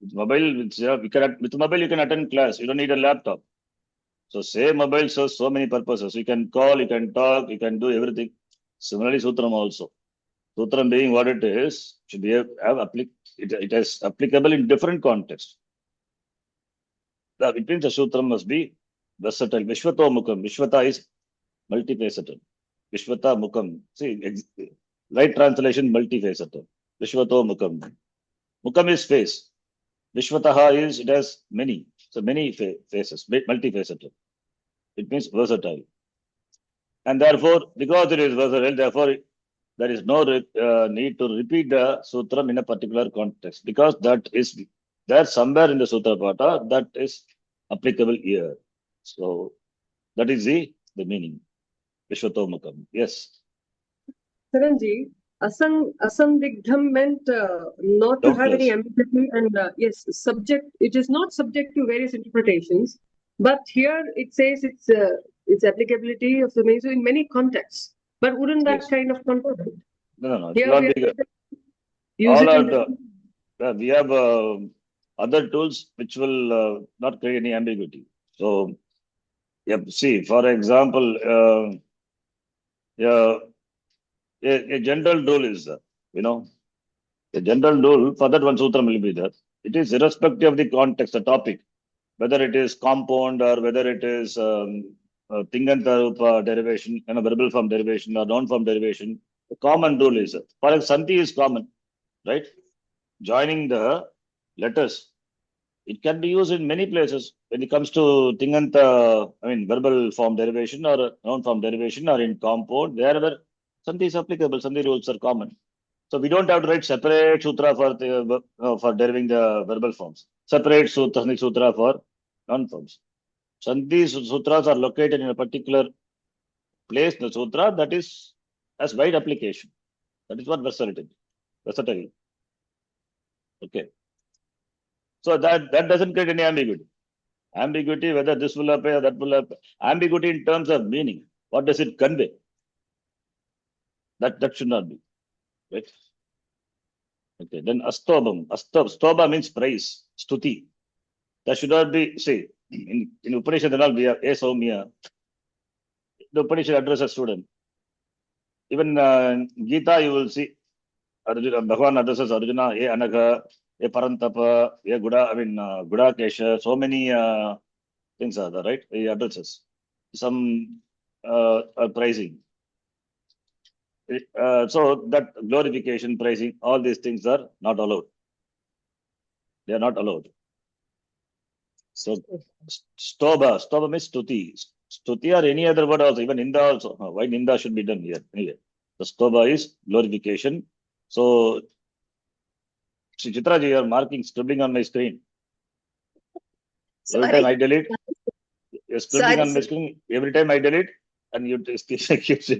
With mobile, with mobile you can attend class. You don't need a laptop. So same mobile serves so many purposes. You can call, you can talk, you can do everything. Similarly, Sutram also. Sutram being what it is, should be it is applicable in different contexts. It means the Sutram must be versatile. Vishwato Mukam. Vishwata is multifaceted. Vishwata Mukam. See, right translation, multifaceted. Vishwato Mukam. Mukam is face. Vishwataha is, it has many. So many faces, multifaceted. It means versatile. And therefore, because it is versatile, therefore, there is no need to repeat the sutram in a particular context, because that is there somewhere in the Sutra Pata that is applicable here. So that is the meaning. Vishwatomukam. Yes. Saranji, asandigdham meant not to have any ambiguity, and yes, subject. It is not subject to various interpretations, but here it says its applicability of the meaning in many contexts. But wouldn't that Yes. kind of contradict? No. Here All we are use it in the, we have other tools which will not create any ambiguity. So, yep. See, for example, a general rule is there. A general rule for that one sutram will be there. It is irrespective of the context, the topic, whether it is compound or whether it is Tinganta Rupa derivation, verbal form derivation or noun form derivation. The common rule is, for example, Santi is common, right? Joining the letters. It can be used in many places when it comes to Tinganta, verbal form derivation or noun form derivation, or in compound, wherever Santi is applicable, Santi rules are common. So we don't have to write separate sutra for deriving the verbal forms, separate sutra for noun forms. Santi sutras are located in a particular place in the sutra that is has wide application. That is what versatility. Okay. So that doesn't create any ambiguity. Ambiguity, whether this will appear or that will appear. Ambiguity in terms of meaning. What does it convey? That should not be. Right? Okay. Then astobam. Stoba means praise. Stuti. That should not be, see, in Upanishad and all, we have a Soumya. The Upanishad addresses student. Even Gita, you will see Bhagavan addresses Arjuna, a Anagha, a Parantapa, a Gudakesha, so many things are there, right? He addresses. Some praising. So that glorification, praising, all these things are not allowed. They are not allowed. So stoba means stuti. Stuti or any other word also, even Ninda also. Why Ninda should be done here? Anyway, the stoba is glorification. So, Chitraji, you are scribbling on my screen. Every time I delete, you're scribbling on my screen. Every time I delete, and you keep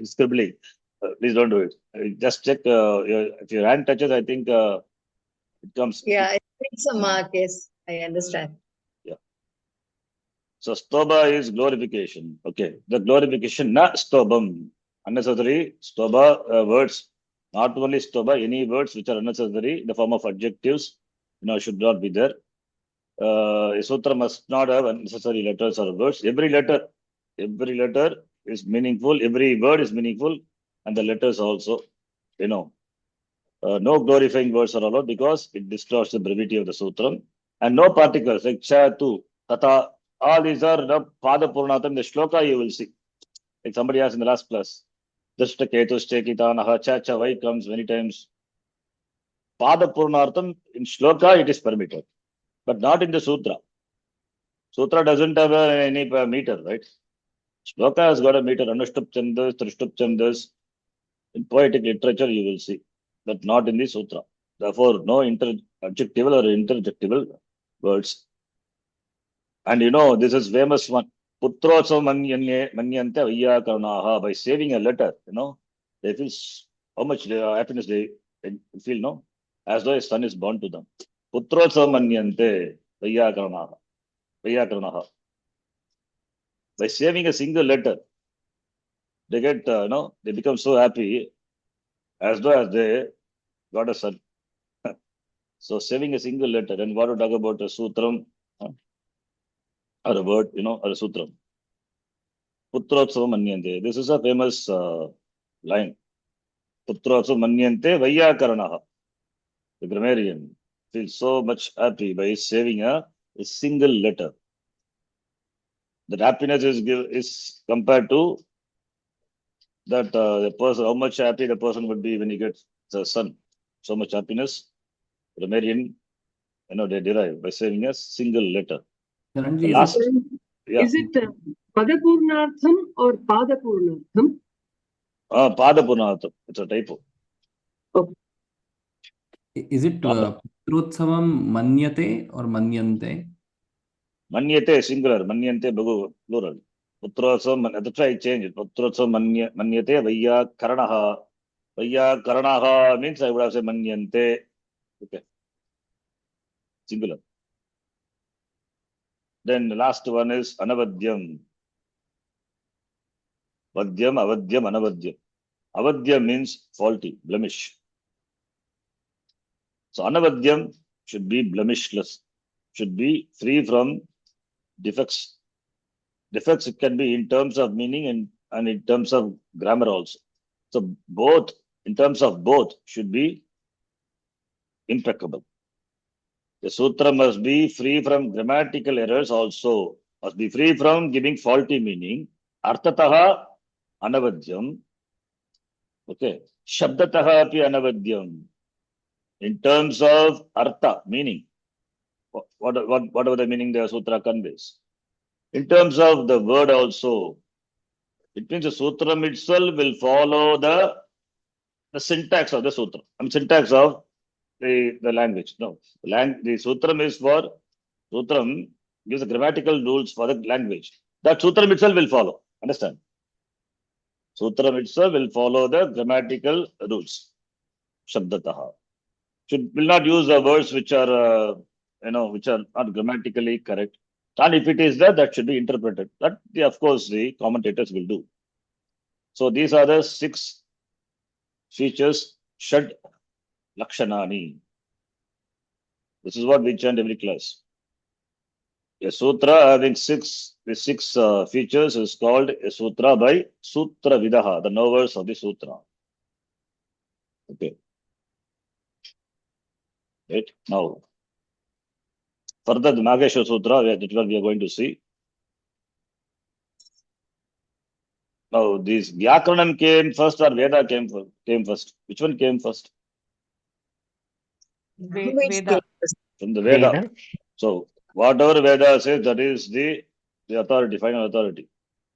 scribbling. Please don't do it. Just check if your hand touches. I think it comes. Yeah, it's a mark. Yes, I understand. Yeah. So stoba is glorification. Okay, the glorification, na stobam. Unnecessary stoba words. Not only stoba, any words which are unnecessary in the form of adjectives, should not be there. A sutra must not have unnecessary letters or words. Every letter is meaningful. Every word is meaningful, and the letters also. No glorifying words are allowed because it distorts the brevity of the sutram. And no particles like cha, tu, tata. All these are the pada purnatam. The shloka you will see. Like somebody asked in the last class. Drishta ketus chekitanaha cha why comes many times. Pada purnartham in shloka it is permitted, but not in the sutra. Sutra doesn't have any meter, right? Shloka has got a meter, anushtup chandas, trishtup chandas. In poetic literature you will see, but not in the sutra. Therefore, no adjectival or interjectival words. And this is famous one. Putrotsav manyante vayyakaranaha. By saving a letter, they feel how much happiness they feel, no? As though a son is born to them. Putrotsav manyante vayyakaranaha. By saving a single letter, they get, they become so happy as though they got a son. So saving a single letter, and what to talk about a sutram, or a word, or a sutram. Putrotsavam manyante. This is a famous line. Putrasu manyante Vayyakaranaha. The grammarian feels so much happy by saving a single letter. That happiness is compared to that the person, how much happy the person would be when he gets the son. So much happiness, grammarian, they derive by saving a single letter. Charanji, The is last, it, yeah, Is it Padapurnartham or Padapurnartham? Padapurnartham. It's a typo. is it Putrotsavam Manyate or Manyante? Manyate singular, Manyante plural. Putrotsavam, that's why I changed it. Putrotsavam Manyate Vayyakaranaha. Vayyakaranaha means I would have said Manyante. Okay. Singular. Then the last one is Anavadyam. Vadyam, Avadyam, Anavadyam. Avadyam means faulty, blemish. So Anavadyam should be blemishless, should be free from defects. Defects it can be in terms of meaning and in terms of grammar also. So both, in terms of both, should be impeccable. The sutra must be free from grammatical errors also, must be free from giving faulty meaning. Arthataha Anavadyam. Okay. Shabdataha api Anavadyam. In terms of artha, meaning, whatever the meaning the sutra conveys. In terms of the word also, it means the sutra itself will follow the syntax of the sutra. Syntax of the language. No, the sutram is for, sutram gives the grammatical rules for the language. That sutram itself will follow. Understand? Sutram itself will follow the grammatical rules. Shabdataha. Will not use the words which are, which are not grammatically correct. And if it is there, that should be interpreted. That, of course, the commentators will do. So these are the 6 features, Shad Lakshanani. This is what we chant every class. A sutra having the 6 features is called a sutra by Sutra Vidaha, the knowers of the sutra. Okay. Right. Now, further the Nageshwara Sutra, that what we are going to see. Now, this Vyakaranam came first or Veda came first? Which one came first? Veda. From the Veda. So, whatever Veda says, that is the authority, final authority.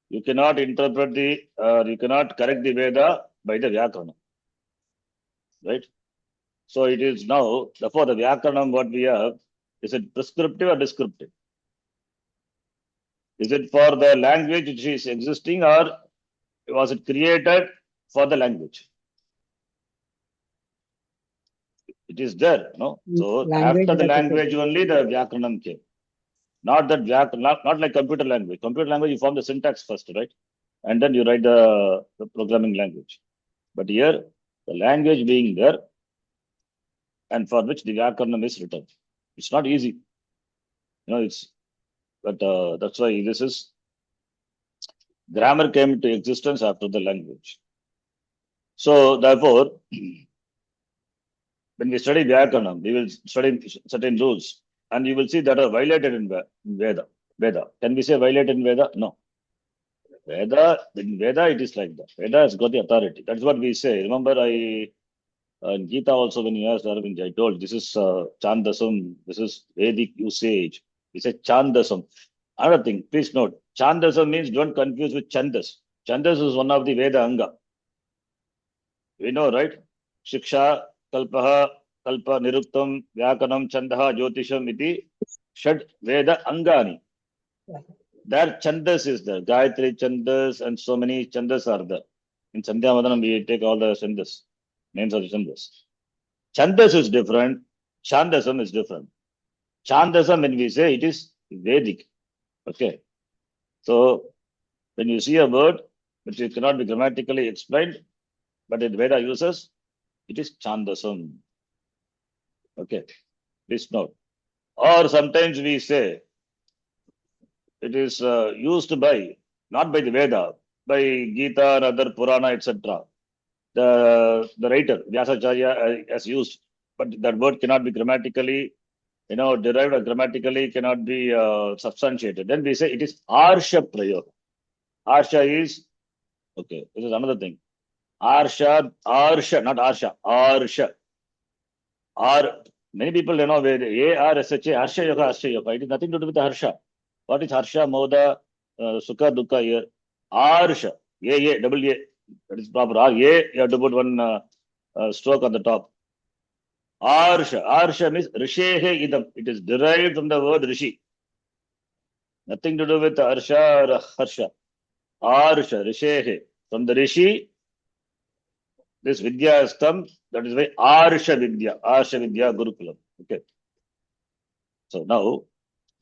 You cannot interpret you cannot correct the Veda by the Vyakaranam. Right? So, it is now, therefore, the Vyakaranam what we have, is it prescriptive or descriptive? Is it for the language which is existing or was it created for the language? It is there, no? So after the language only the Vyakaranam came. Not that not like computer language. Computer language you form the syntax first, right? And then you write the programming language. But here the language being there and for which the Vyakaranam is written. It's not easy. But that's why this is grammar came into existence after the language. So therefore, when we study Vyakaranam, we will study certain rules and you will see that are violated in Veda. Can we say violated in Veda? No. In Veda it is like that. Veda has got the authority. That's what we say. Remember, in Gita also when you asked Arvind, I told this is Chandasam, this is Vedic usage. We say Chandasam. Another thing, please note, Chandasam means don't confuse with Chandas. Chandas is one of the Veda Anga. We know, right? Shiksha, Kalpaha, Kalpa, Niruktam, Vyakaranam, Chandaha, Jyotisham, iti, Shad Veda Angani. There Chandas is there. Gayatri Chandas and so many Chandas are there. In Sandhya Madanam, we take all the Chandas, names of the Chandas. Chandas is different. Chandasam is different. Chandasam, when we say it is Vedic. Okay. So, when you see a word which cannot be grammatically explained, but in Veda uses, it is Chandasam. Okay. Please note. Or sometimes we say it is used by, not by the Veda, by Gita and other Purana, etc. the writer, Vyasacharya, has used, but that word cannot be grammatically, derived or grammatically cannot be substantiated. Then we say it is Arsha Prayoga. Arsha is, okay, this is another thing. Arsha, not Arsha, Arsha. Many people where A-R-S-H-A, Harsha Yoga. It is nothing to do with the Harsha. What is Harsha, Moda, Sukha, Dukkha here? Arsha, double A. That is proper. A, you have to put one stroke on the top. Arsha means Rishehe Idam. It is derived from the word Rishi. Nothing to do with Harsha or Harsha. Arsha, Rishehe. From the Rishi, this Vidya has come. That is why Arsha Vidya Gurukulam. Okay. So now,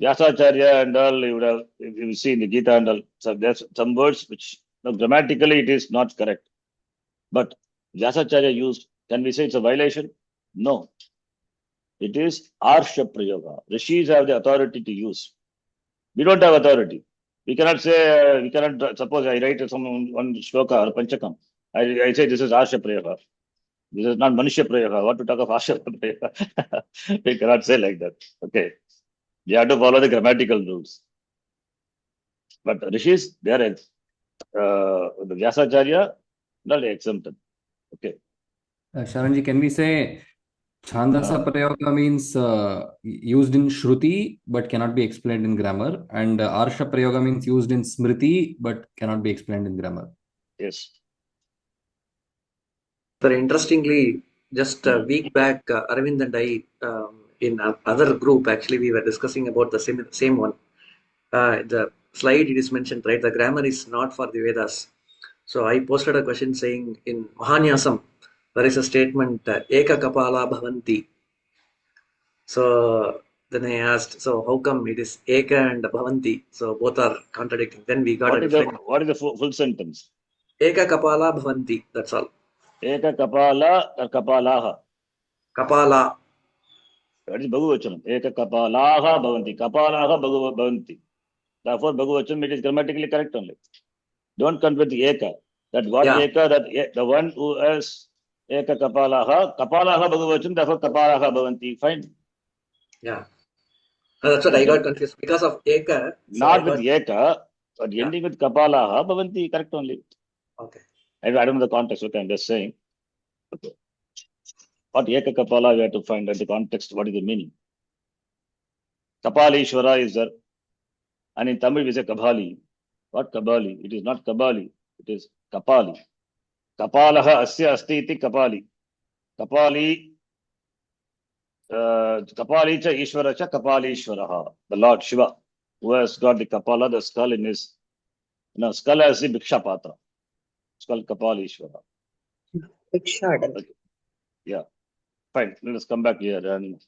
Vyasacharya and all, you would have, if you see in the Gita and all, so there's some words which grammatically it is not correct. But Vyasacharya used, can we say it's a violation? No. It is Arsha Prayoga. Rishis have the authority to use. We don't have authority. We cannot say, suppose I write one shloka or panchakam. I say this is Arsha Prayoga. This is not Manushya Prayoga. What to talk of Arsha Prayoga? We cannot say like that. Okay. You have to follow the grammatical rules. But Rishis, they are the Vyasacharya, not exempted. Okay. Sharanji, can we say Chandasa Prayoga means used in Shruti but cannot be explained in grammar, and Arsha Prayoga means used in Smriti but cannot be explained in grammar? Yes. So interestingly, just a week back, Arvind and I, in other group, actually, we were discussing about the same one. The slide it is mentioned, right? The grammar is not for the Vedas. So I posted a question saying in Mahanyasam, there is a statement, Eka Kapala Bhavanti. So then I asked, so how come it is Eka and Bhavanti? So both are contradicting. Then we got what is the full sentence? Eka Kapala Bhavanti, that's all. Eka Kapala or Kapalaha? Kapala. That is Bhagavachanam. Eka Kapalaha Bhavanti. Kapalaha Bhavanti. Therefore, Bhagavachanam, it is grammatically correct only. Don't convert the Eka. That what Eka, that the one who has Eka Kapalaha Bhagavachanam, therefore Kapalaha Bhavanti. Fine. Yeah. That's what I got confused. Because of Eka. Not with Eka, but ending with Kapalaha Bhavanti, correct only. Okay. I don't know the context, okay, I'm just saying. Okay. What Eka Kapala, we have to find out the context, what is the meaning. Kapalishvara is there. And in Tamil, we say Kabali. What Kabali? It is not Kabali, it is Kapali. Kapalaha asya asti iti Kapali. Kapali, Kapali cha Ishvara cha Kapalishvaraha. The Lord Shiva, who has got the Kapala, the skull in his, skull has the Bhiksha Patra. Skull Kapalishvara. Bhikshadana. Okay. Yeah. Fine. Let us come back here and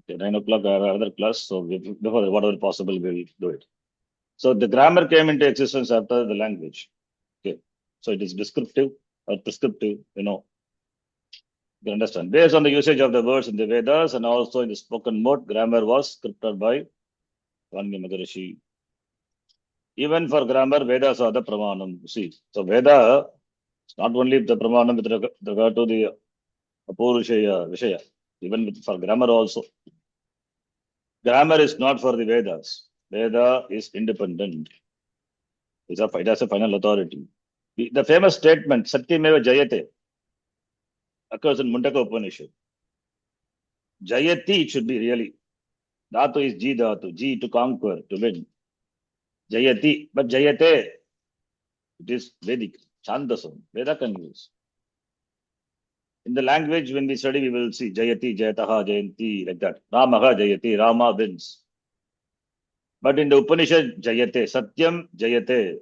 okay, 9 o'clock I have another class. So before whatever possible, we will do it. So the grammar came into existence after the language. Okay. So it is descriptive or prescriptive, You understand. Based on the usage of the words in the Vedas and also in the spoken mode, grammar was scripted by Vanya Maharishi. Even for grammar, Vedas are the Pramanam. See, so Veda is not only the Pramanam with regard to the Apurusha Vishaya, even for grammar also. Grammar is not for the Vedas. Veda is independent. It has a final authority. The famous statement, Satyameva Jayate, occurs in Mundaka Upanishad. Jayati, it should be really. Dhatu is Ji Dhatu. Ji to conquer, to win. Jayati, but Jayate, it is Vedic. Chandasam, Veda can use. In the language, when we study, we will see Jayati, Jayataha, Jayanti, like that. Ramaha, Jayati, Rama wins. But in the Upanishad, Jayate, Satyam, Jayate,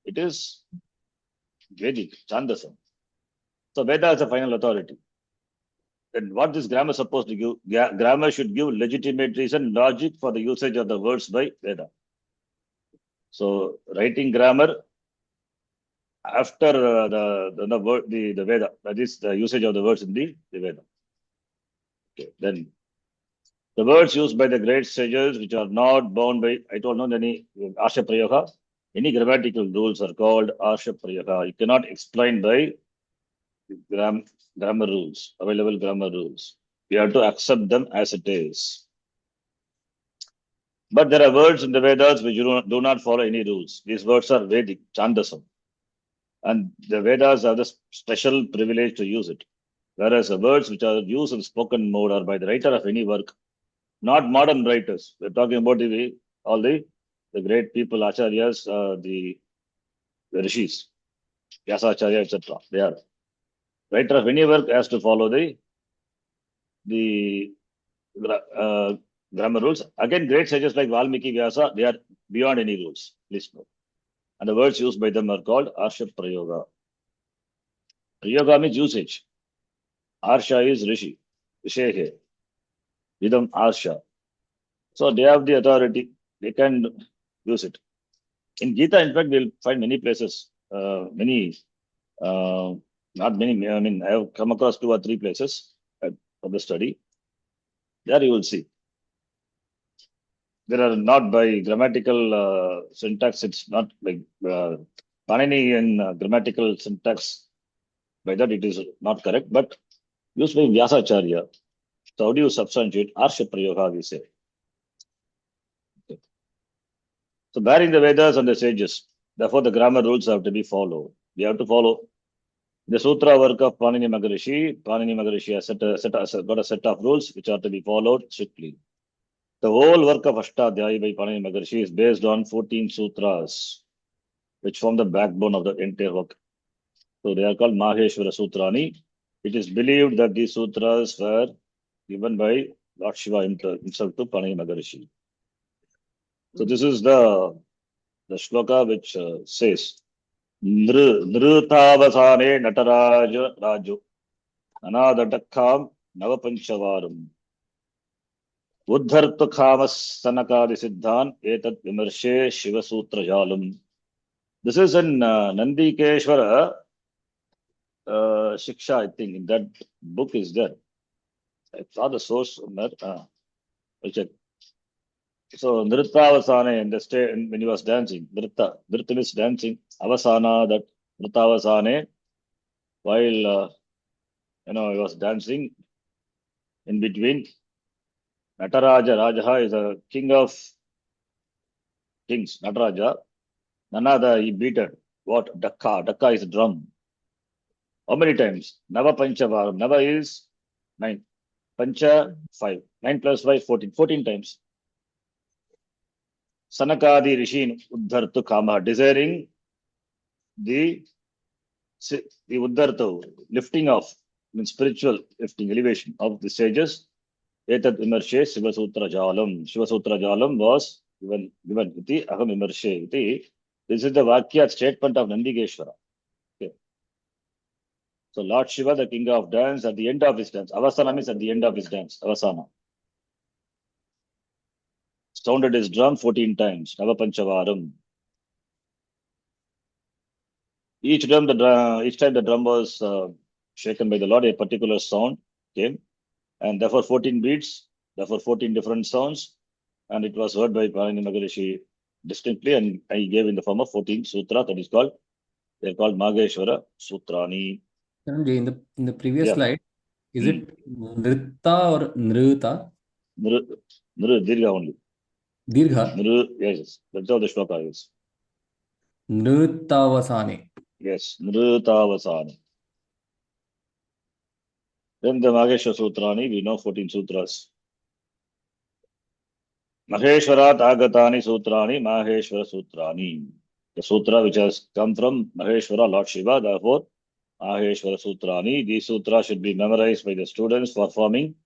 it is Vedic, Chandasam. So Veda is a final authority. And what this grammar is supposed to give? Grammar should give legitimate reason, logic for the usage of the words by Veda. So writing grammar after the Veda, that is the usage of the words in the Veda. Okay, then the words used by the great sages which are not bound by, I don't know any Arsha Prayoga, Any grammatical rules are called Arsha Prayoga. You cannot explain by grammar rules, available grammar rules. We have to accept them as it is. But there are words in the Vedas which do not follow any rules. These words are Vedic, Chandasam. And the Vedas have the special privilege to use it. Whereas the words which are used in spoken mode are by the writer of any work, not modern writers. We're talking about all the great people, Acharyas, the Rishis, Vyasacharya, etc. They are. Writer of any work has to follow the grammar rules. Again, great sages like Valmiki, Vyasa, they are beyond any rules. Please note. And the words used by them are called Arsha Prayoga. Prayoga means usage. Arsha is Rishi, Vishehe, Vidam Arsha. So they have the authority, they can use it. In Gita, in fact, we'll find many places, not many, I mean, I have come across 2 or 3 places of the study. There you will see. There are not by grammatical syntax, it's not like Panini and grammatical syntax, by that it is not correct, but used by Vyasacharya. So how do you substantiate? Arsha Prayoga, we say. Okay. So bearing the Vedas and the sages, therefore the grammar rules have to be followed. We have to follow the Sutra work of Panini Maharishi. Panini Maharishi has got a set of rules which are to be followed strictly. The whole work of Ashtadhyayi by Panini Maharishi is based on 14 sutras, which form the backbone of the entire work. So they are called Maheshwara Sutrani. It is believed that these sutras were given by Lord Shiva himself to Panini Maharishi. So this is the shloka which says, Nrutavasane Nataraja Raju Anadatakkam Navapanchavaram Uddhartva Khamas Sanakadi Siddhan Etat Vimarshe Shiva Sutra Jalam. This is in Nandikeshwara Shiksha, I think. In that book is there. I saw the source on that. I'll check. So Nrittavasane in the state when he was dancing, Nritta means dancing. Avasana, that Nrittavasane, while he was dancing in between. Nataraja, Rajaha is a king of kings, Nataraja. Nanada, he beat it. What? Dakka. Dakka is a drum. How many times? Nava Panchavaram. Nava is 9. Pancha, 5. 9 plus 5, 14. 14 times. Sanakadi Rishin Uddhartu Kama, desiring the Uddhartu, lifting off, means spiritual lifting, elevation of the sages. Etat Vimarshe Shiva Sutra Jalam. Shiva Sutra Jalam was given iti aham vimarshe iti. This is the Vakya statement of Nandikeshwara. Okay. So Lord Shiva, the king of dance, at the end of his dance, Avasana means at the end of his dance, Avasana, sounded his drum 14 times, Navapanchavaram. Each time the drum was shaken by the Lord, a particular sound came, and therefore 14 beats, therefore 14 different sounds, and it was heard by Panini Maharishi distinctly, and I gave in the form of 14 sutra. That is called, they are called Maheshwara Sutrani. Charanji, in the previous Yeah. slide, is it Nritta or Nruta? Dirgha only. Dirgha. Yes, that's how the shloka is. Nrutavasane. Yes, Nrutavasane. Then the Maheshwara Sutrani, we know 14 sutras. Maheshwarat Agatani Sutrani, Maheshwara Sutrani. The sutra which has come from Maheshwara, Lord Shiva, therefore Maheshwara Sutrani. These sutras should be memorized by the students for forming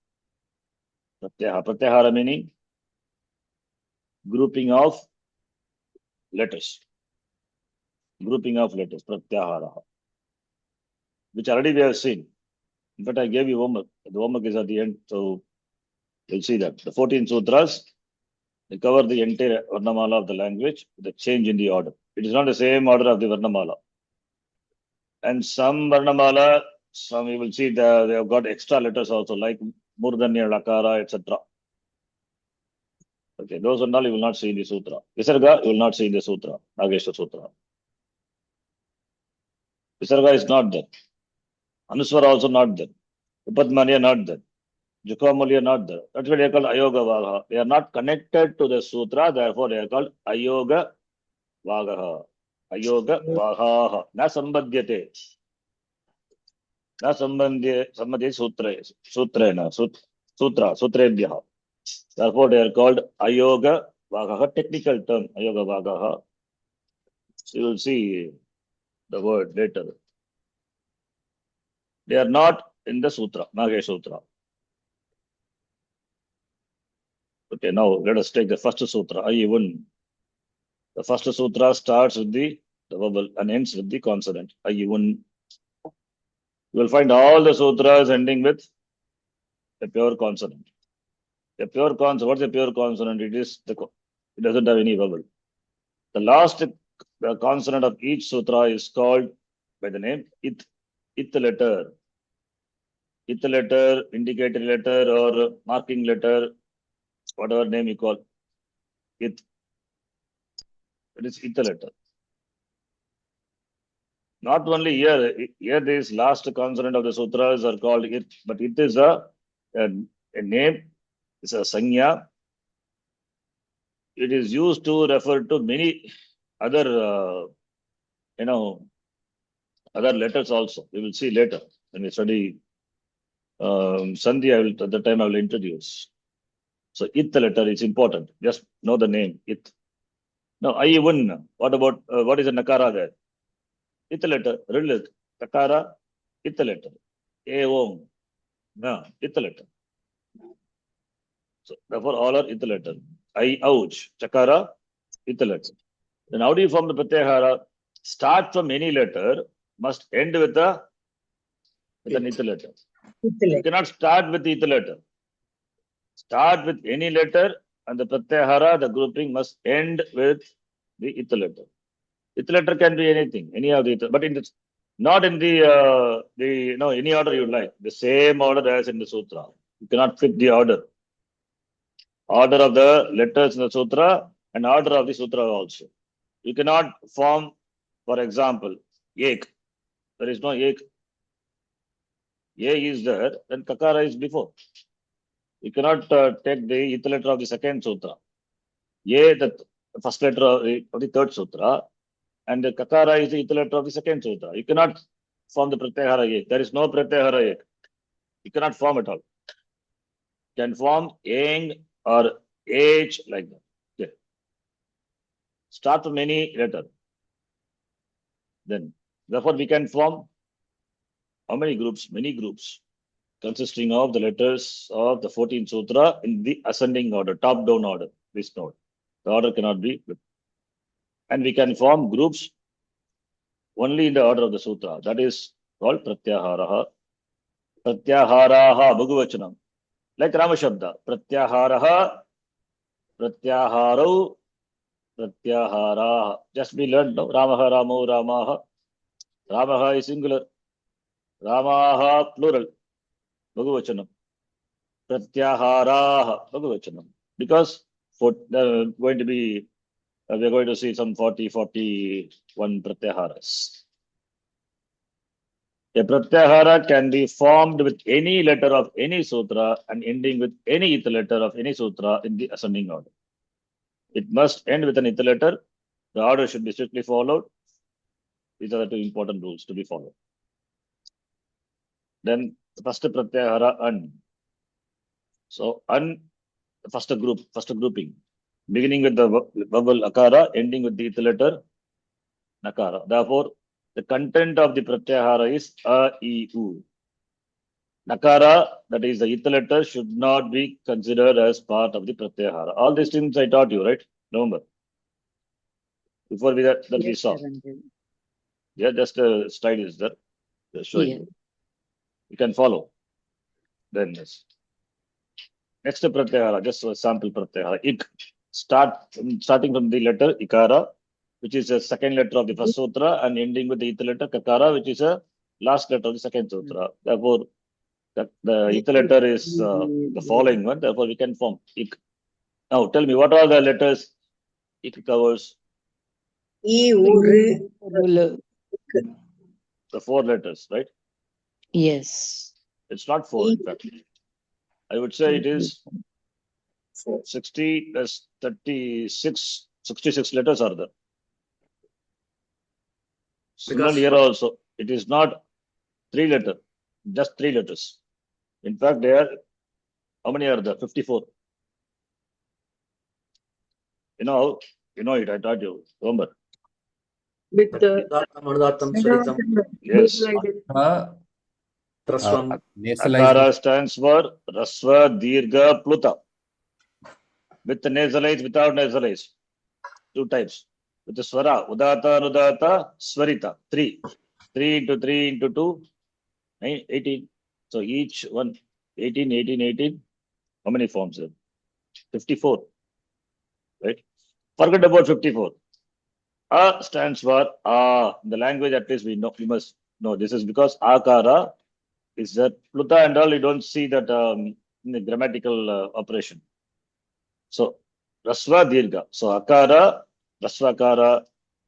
Pratyahara meaning grouping of letters. Grouping of letters, Pratyahara, which already we have seen. In fact, I gave you homework. The homework is at the end, so you'll see that. The 14 sutras, they cover the entire Varnamala of the language with a change in the order. It is not the same order of the Varnamala. And some Varnamala, some you will see they have got extra letters also, like Murdanya, Lakara, etc. Okay, those and all you will not see in the sutra. Visarga, you will not see in the sutra, Nageshwara Sutra. Visarga is not there. Anuswara also not there. Upadmanya not there. Jukamulya not there. That's why they are called Ayoga Vagaha. They are not connected to the sutra, therefore they are called Ayoga Vagaha. Ayoga Vagaha. Na sambadhyate. Na sambandhyate sutrebhyaha. Therefore they are called Ayoga Vagaha. Technical term, Ayoga Vagaha. You will see the word later. They are not in the sutra, Nageshwara Sutra. Okay, now let us take the first sutra, Ayivun. The first sutra starts with the vowel and ends with the consonant, Ayivun. You will find all the sutras ending with a pure consonant. A pure consonant, what's a pure consonant? It doesn't have any vowel. The last consonant of each sutra is called by the name It letter. It letter, indicator letter, or marking letter, whatever name you call it. It is It letter. Not only here this last consonant of the sutras are called It, but it is a name, it's a sanya. It is used to refer to many other, other letters also. We will see later when we study Sandhi. At the time I will introduce. So It letter is important. Just know the name It. Now Ayivun. What about what is a nakara there? It letter. Rilit. Takara. It letter. Evom. No. It letter. So therefore all are It letter. I ouch. Chakara. It letter. Then how do you form the pratyahara? Start from any letter, must end with an It letter. You cannot start with the It letter. Start with any letter, and the pratyahara, the grouping must end with the It letter. It letter can be anything, any of the, but not in the any order you like. The same order as in the sutra. You cannot fit the order. Order of the letters in the sutra and order of the sutra also. You cannot form, for example, Ek. There is no Ek. A is there, then Kakara is before. You cannot take the It letter of the second sutra. A, the first letter of the third sutra, and the Kakara is the It letter of the second sutra. You cannot form the Pratyahara Ek. There is no Pratyahara Ek. You cannot form at all. You can form Eng or H like that. Okay. Start from any letter. Then, therefore, we can form how many groups? Many groups, consisting of the letters of the 14th sutra in the ascending order, top-down order, this note. The order cannot be flipped. And we can form groups only in the order of the sutra. That is called Pratyaharaha. Pratyaharaha, Bhagavachanam. Like Rama Shabda. Pratyaharaha, Pratyaharo, Pratyaharaha. Just be learned, no? Ramaha, Ramo, Ramaha. Ramaha is singular. Ramaha, plural. Bhagavachanam. Pratyaharaha, Bhagavachanam. Because going to be, we are going to see some 41 Pratyaharas. A Pratyahara can be formed with any letter of any sutra and ending with any It letter of any sutra in the ascending order. It must end with an It letter. The order should be strictly followed. These are the two important rules to be followed. Then the first Pratyahara An. So An, the first grouping, beginning with the vowel Akara, ending with the It letter Nakara. Therefore, the content of the Pratyahara is A, I, U. Nakara, that is the It letter, should not be considered as part of the Pratyahara. All these things I taught you, right? Remember? Before that we saw. Yeah, just a slide is there. Just showing you. You can follow. Then yes. Next Pratyahara, just a sample Pratyahara. Ik. Starting from the letter Ikara, which is the second letter of the first sutra, and ending with the It letter Kakara, which is a last letter of the second sutra. Therefore, the It letter is the following one. Therefore, we can form Ik. Now tell me, what are the letters it covers? E, U, R. The 4 letters, right? Yes. It's not 4, in fact. I would say it is 60 plus 36, 66 letters are there. Similarly, here also, it is not 3 letters, just 3 letters. In fact, there, how many are there? 54. You know it, I taught you, remember? With the Manudatam, Suritam, Yes. Trasvam. Nasalized. Akara stands for Rasva, Dirgha, Pluta. With the nasalized, without nasalized. 2 types. With the Swara, Udata, Anudata, Swarita. 3. 3 into 3 into 2, 9, 18. So each one, 18, 18, 18. How many forms there? 54. Right? Forget about 54. A stands for the language, at least we know, we must know. This is because Akara is that Pluta and all, you don't see that in the grammatical operation. So Rasva Dirgha. So Akara, Rasvakara,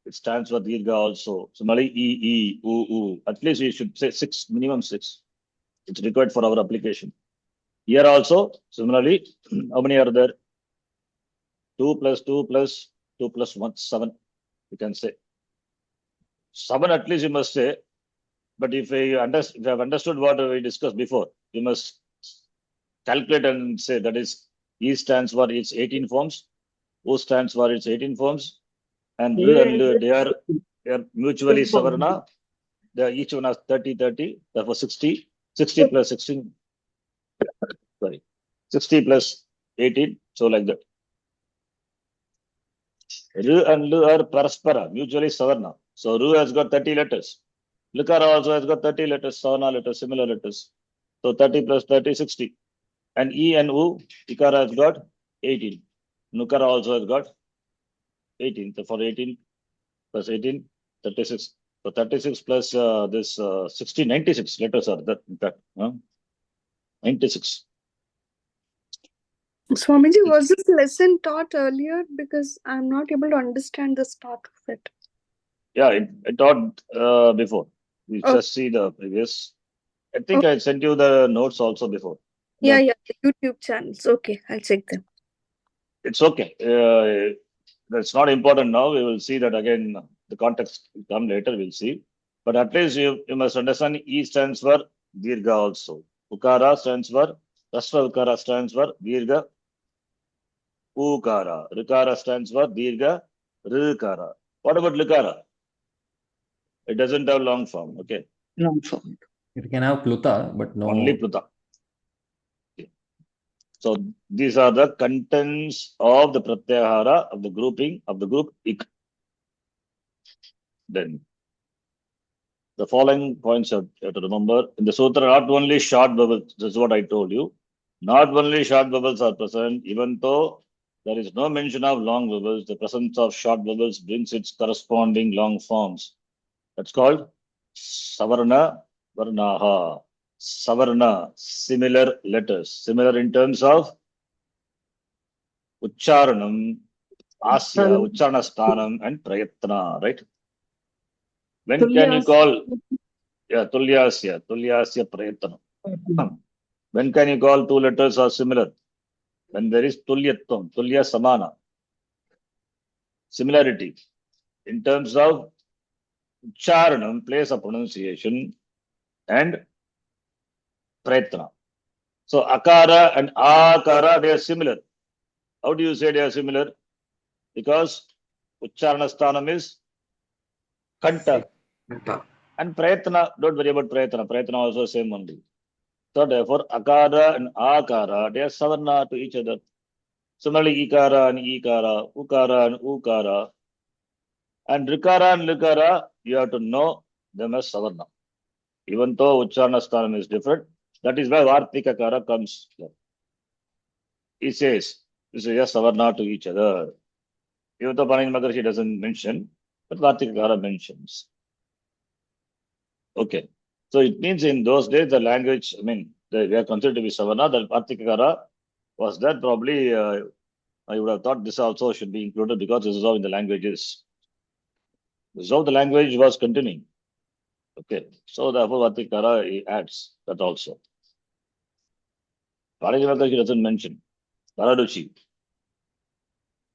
it stands for Dirgha also. Similarly, E, U. At least we should say 6, minimum 6. It's required for our application. Here also, similarly, how many are there? 2 plus 2 plus 2 plus 1, 7. You can say 7 at least you must say. But if you have understood what we discussed before, you must calculate and say that is E stands for its 18 forms, O stands for its 18 forms, and R and L, they are mutually Savarna. Each one has 30, 30, therefore 60, 60 plus 16, sorry, 60 plus 18, so like that. R and L are Paraspara, mutually Savarna. So Ru has got 30 letters. Likara also has got 30 letters, Savarna letters, similar letters. So 30 plus 30, 60. And E and U, Ikara has got 18. Nukara also has got 18. So for 18 plus 18, 36. So 36 plus this 60, 96 letters are that, in fact. 96. Swamiji, was this lesson taught earlier? Because I'm not able to understand the start of it. Yeah, it taught before. We Oh. just see the previous. I think I sent you the notes also before. Yeah, the YouTube channels. Okay, I'll check them. It's okay. That's not important now. We will see that again. The context will come later. We'll see. But at least you must understand E stands for Dirgha also. Ukara stands for Rasva Ukara stands for Dirgha Ukara. Rikara stands for Dirgha Rikara. What about Likara? It doesn't have long form. Okay. Long form. It can have Pluta, but no. Only Pluta. Okay. So these are the contents of the Pratyahara of the grouping of the group Ik. Then the following points you have to remember. In the sutra, not only short vowels, this is what I told you. Not only short vowels are present, even though there is no mention of long vowels, the presence of short vowels brings its corresponding long forms. That's called Savarna Varnaha. Savarna, similar letters. Similar in terms of Ucharanam, Asya, Ucharana Sthanam, and Prayatna, right? When can you call? Yeah, Tulyasya Prayatana. When can you call 2 letters are similar? When there is Tulyatvam, Tulya Samana. Similarity. In terms of Ucharanam, place of pronunciation, and Prayatana. So Akara and Akara, they are similar. How do you say they are similar? Because Ucharana Sthanam is Kanta. And Prayatana, don't worry about Prayatana. Prayatana also same only. So therefore, Akara and Akara, they are Savarna to each other. Similarly, Ikara and Ikara, Ukara and Ukara. And Rikara and Likara, you have to know them as Savarna. Even though Ucharana Sthanam is different, that is why Vartikakara comes here. He says, this is just Savarna to each other. Even though Panini Maharshi doesn't mention, but Vartikakara mentions. Okay. So it means in those days, the language, they are considered to be Savarna. The Vartikakara was that probably I would have thought this also should be included because this is how in the languages. This is how the language was continuing. Okay. So therefore, Vatikara he adds that also. Parajivaka he doesn't mention. Paraduchi,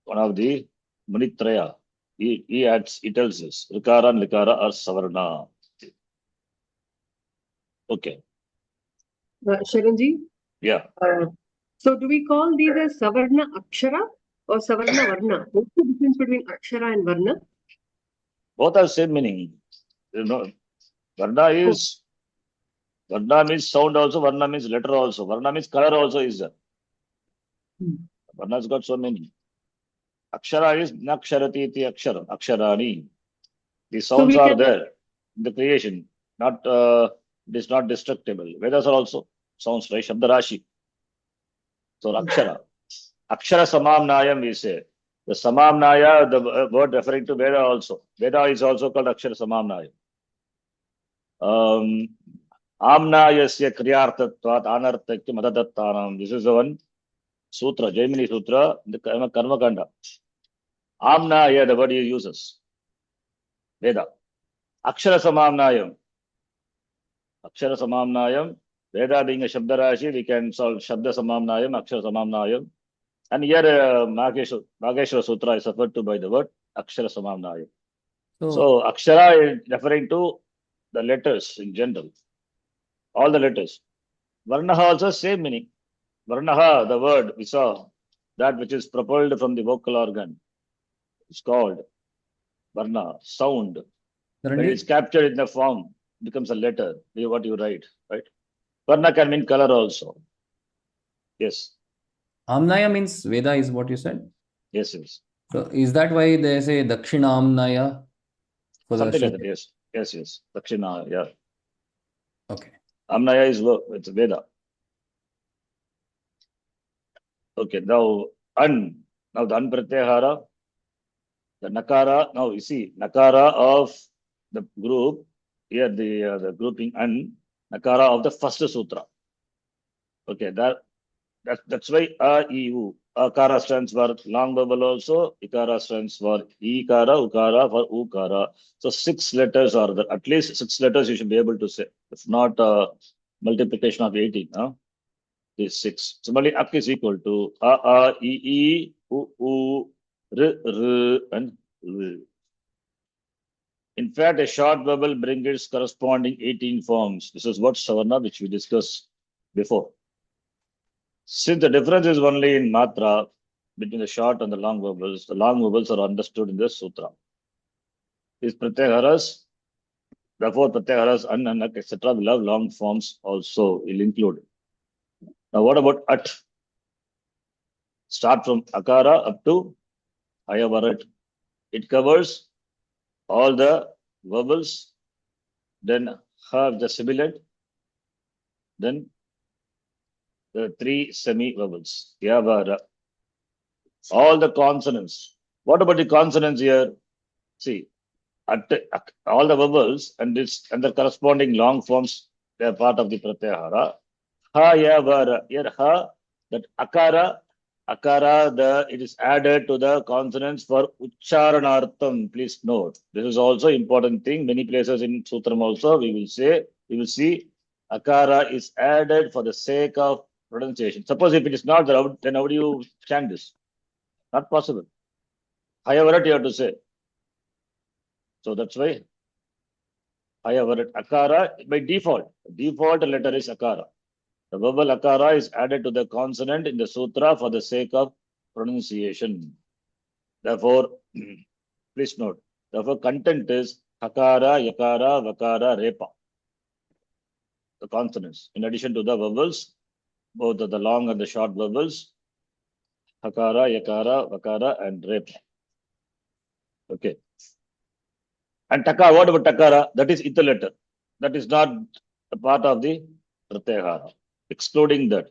one of the Munitraya, he adds, he tells us, Rikara and Likara are Savarna. Okay. Sharanji, Yeah. so do we call these as Savarna Akshara or Savarna Varna? What's the difference between Akshara and Varna? Both have same meaning. You know, Varna means sound also, Varna means letter also, Varna means color also is there. Varna has got so many. Akshara is Naksharati iti Akshara, Aksharani. The sounds are there in the creation. Not it is not destructible. Vedas are also sounds like Shabda Rashi. So Akshara. Akshara Samamnayam we say. The Samamnaya, the word referring to Veda also. Veda is also called Akshara Samamnaya. Amnayasya Kriyartatvat Anartakya Madadattanam. This is the one Sutra, Jaimini Sutra, the Karma Kanda. Amnaya, the word he uses. Veda. Akshara Samamnayam. Akshara Samamnayam. Veda being a Shabda Rashi, we can solve Shabda Samamnayam, Akshara Samamnayam. And here Mageshwara Sutra is referred to by the word Akshara Samamnayam. So Akshara is referring to the letters in general. All the letters. Varnaha also same meaning. Varnaha, the word we saw, that which is propelled from the vocal organ, is called Varna, sound. When it is captured in the form, it becomes a letter, what you write, right? Varna can mean color also. Yes. Amnaya means Veda is what you said? Yes, yes. So is that why they say Dakshina Amnaya? Something like that, yes. Yes, yes. Dakshina, yeah. Okay. Amnaya is it's Veda. Okay, now now the an pratyahara, the nakara, now you see, nakara of the group, here the grouping nakara of the first sutra. Okay, that's why A-I-U. Akara stands for long vowel also, Ikara stands for Ikara, Ukara for Ukara. So 6 letters are there. At least 6 letters you should be able to say. If not multiplication of 18. Is 6. Similarly, Ak is equal to A, I, U, R, and L. In fact, a short vowel brings its corresponding 18 forms. This is what Savarna, which we discussed before. Since the difference is only in matra between the short and the long vowels are understood in this sutra. These pratyaharas, therefore pratyaharas, an, etc. will have long forms also, will include. Now what about at? Start from akara up to ayavarat. It covers all the vowels, then have the sibilant, then the 3 semi-vowels. Yavara. All the consonants. What about the consonants here? See, all the vowels and the corresponding long forms, they are part of the pratyahara. Ha, yavara. Here ha, that akara, it is added to the consonants for ucharanartham. Please note. This is also important thing. Many places in Sutram also we will see akara is added for the sake of pronunciation. Suppose if it is not there, then how do you chant this? Not possible. Hayavarat you have to say. So that's why Hayavarat akara by default. Default letter is akara. The vowel akara is added to the consonant in the sutra for the sake of pronunciation. Therefore, please note. Therefore, content is hakara, yakara, vakara, repa. The consonants. In addition to the vowels, both the long and the short vowels, hakara, yakara, vakara, and repa. Okay. And takara, what about takara? That is ita letter. That is not a part of the pratyahara. Excluding that,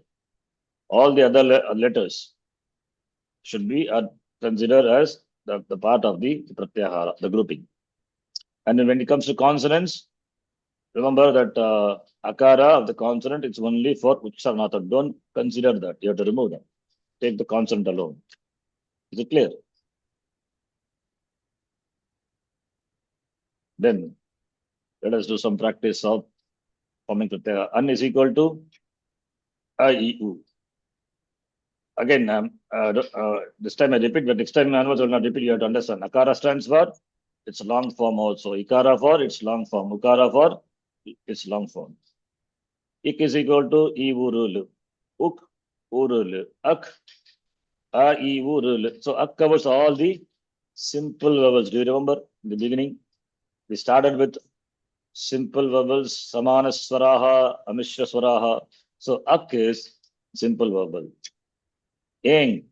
all the other letters should be considered as the part of the pratyahara, the grouping. And when it comes to consonants, remember that akara of the consonant is only for ucharanartham. Don't consider that. You have to remove that. Take the consonant alone. Is it clear? Then let us do some practice of forming pratyaya. An is equal to a, e, u. Again, this time I repeat, but next time onwards I will not repeat. You have to understand. Akara stands for its long form also. Ikara for its long form. Ukara for its long form. Ik is equal to e, urul. Uk, urul. Ak, a, e, urul. So ak covers all the simple vowels. Do you remember in the beginning? We started with simple vowels, samana swaraha, amishra swaraha. So ak is simple vowel. Eng,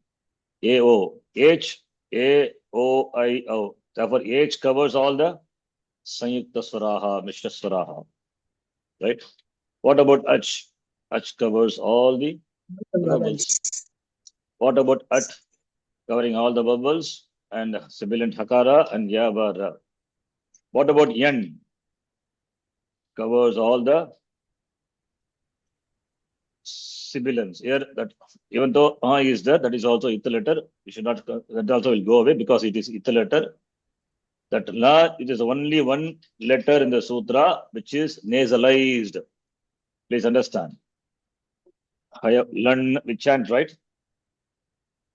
A-O, H, A-O-I-O. Therefore, H covers all the Sanyukta Swaraha, Mishra Swaraha. Right? What about Ach? Ach covers all the vowels. What about At? Covering all the vowels and sibilant Hakara and Yavara. What about Yan? Covers all the sibilants. Here, that even though is there, that is also Itha letter. We should not, that also will go away because it is Itha letter. That La, it is only one letter in the sutra which is nasalized. Please understand. Learn, we chant, right?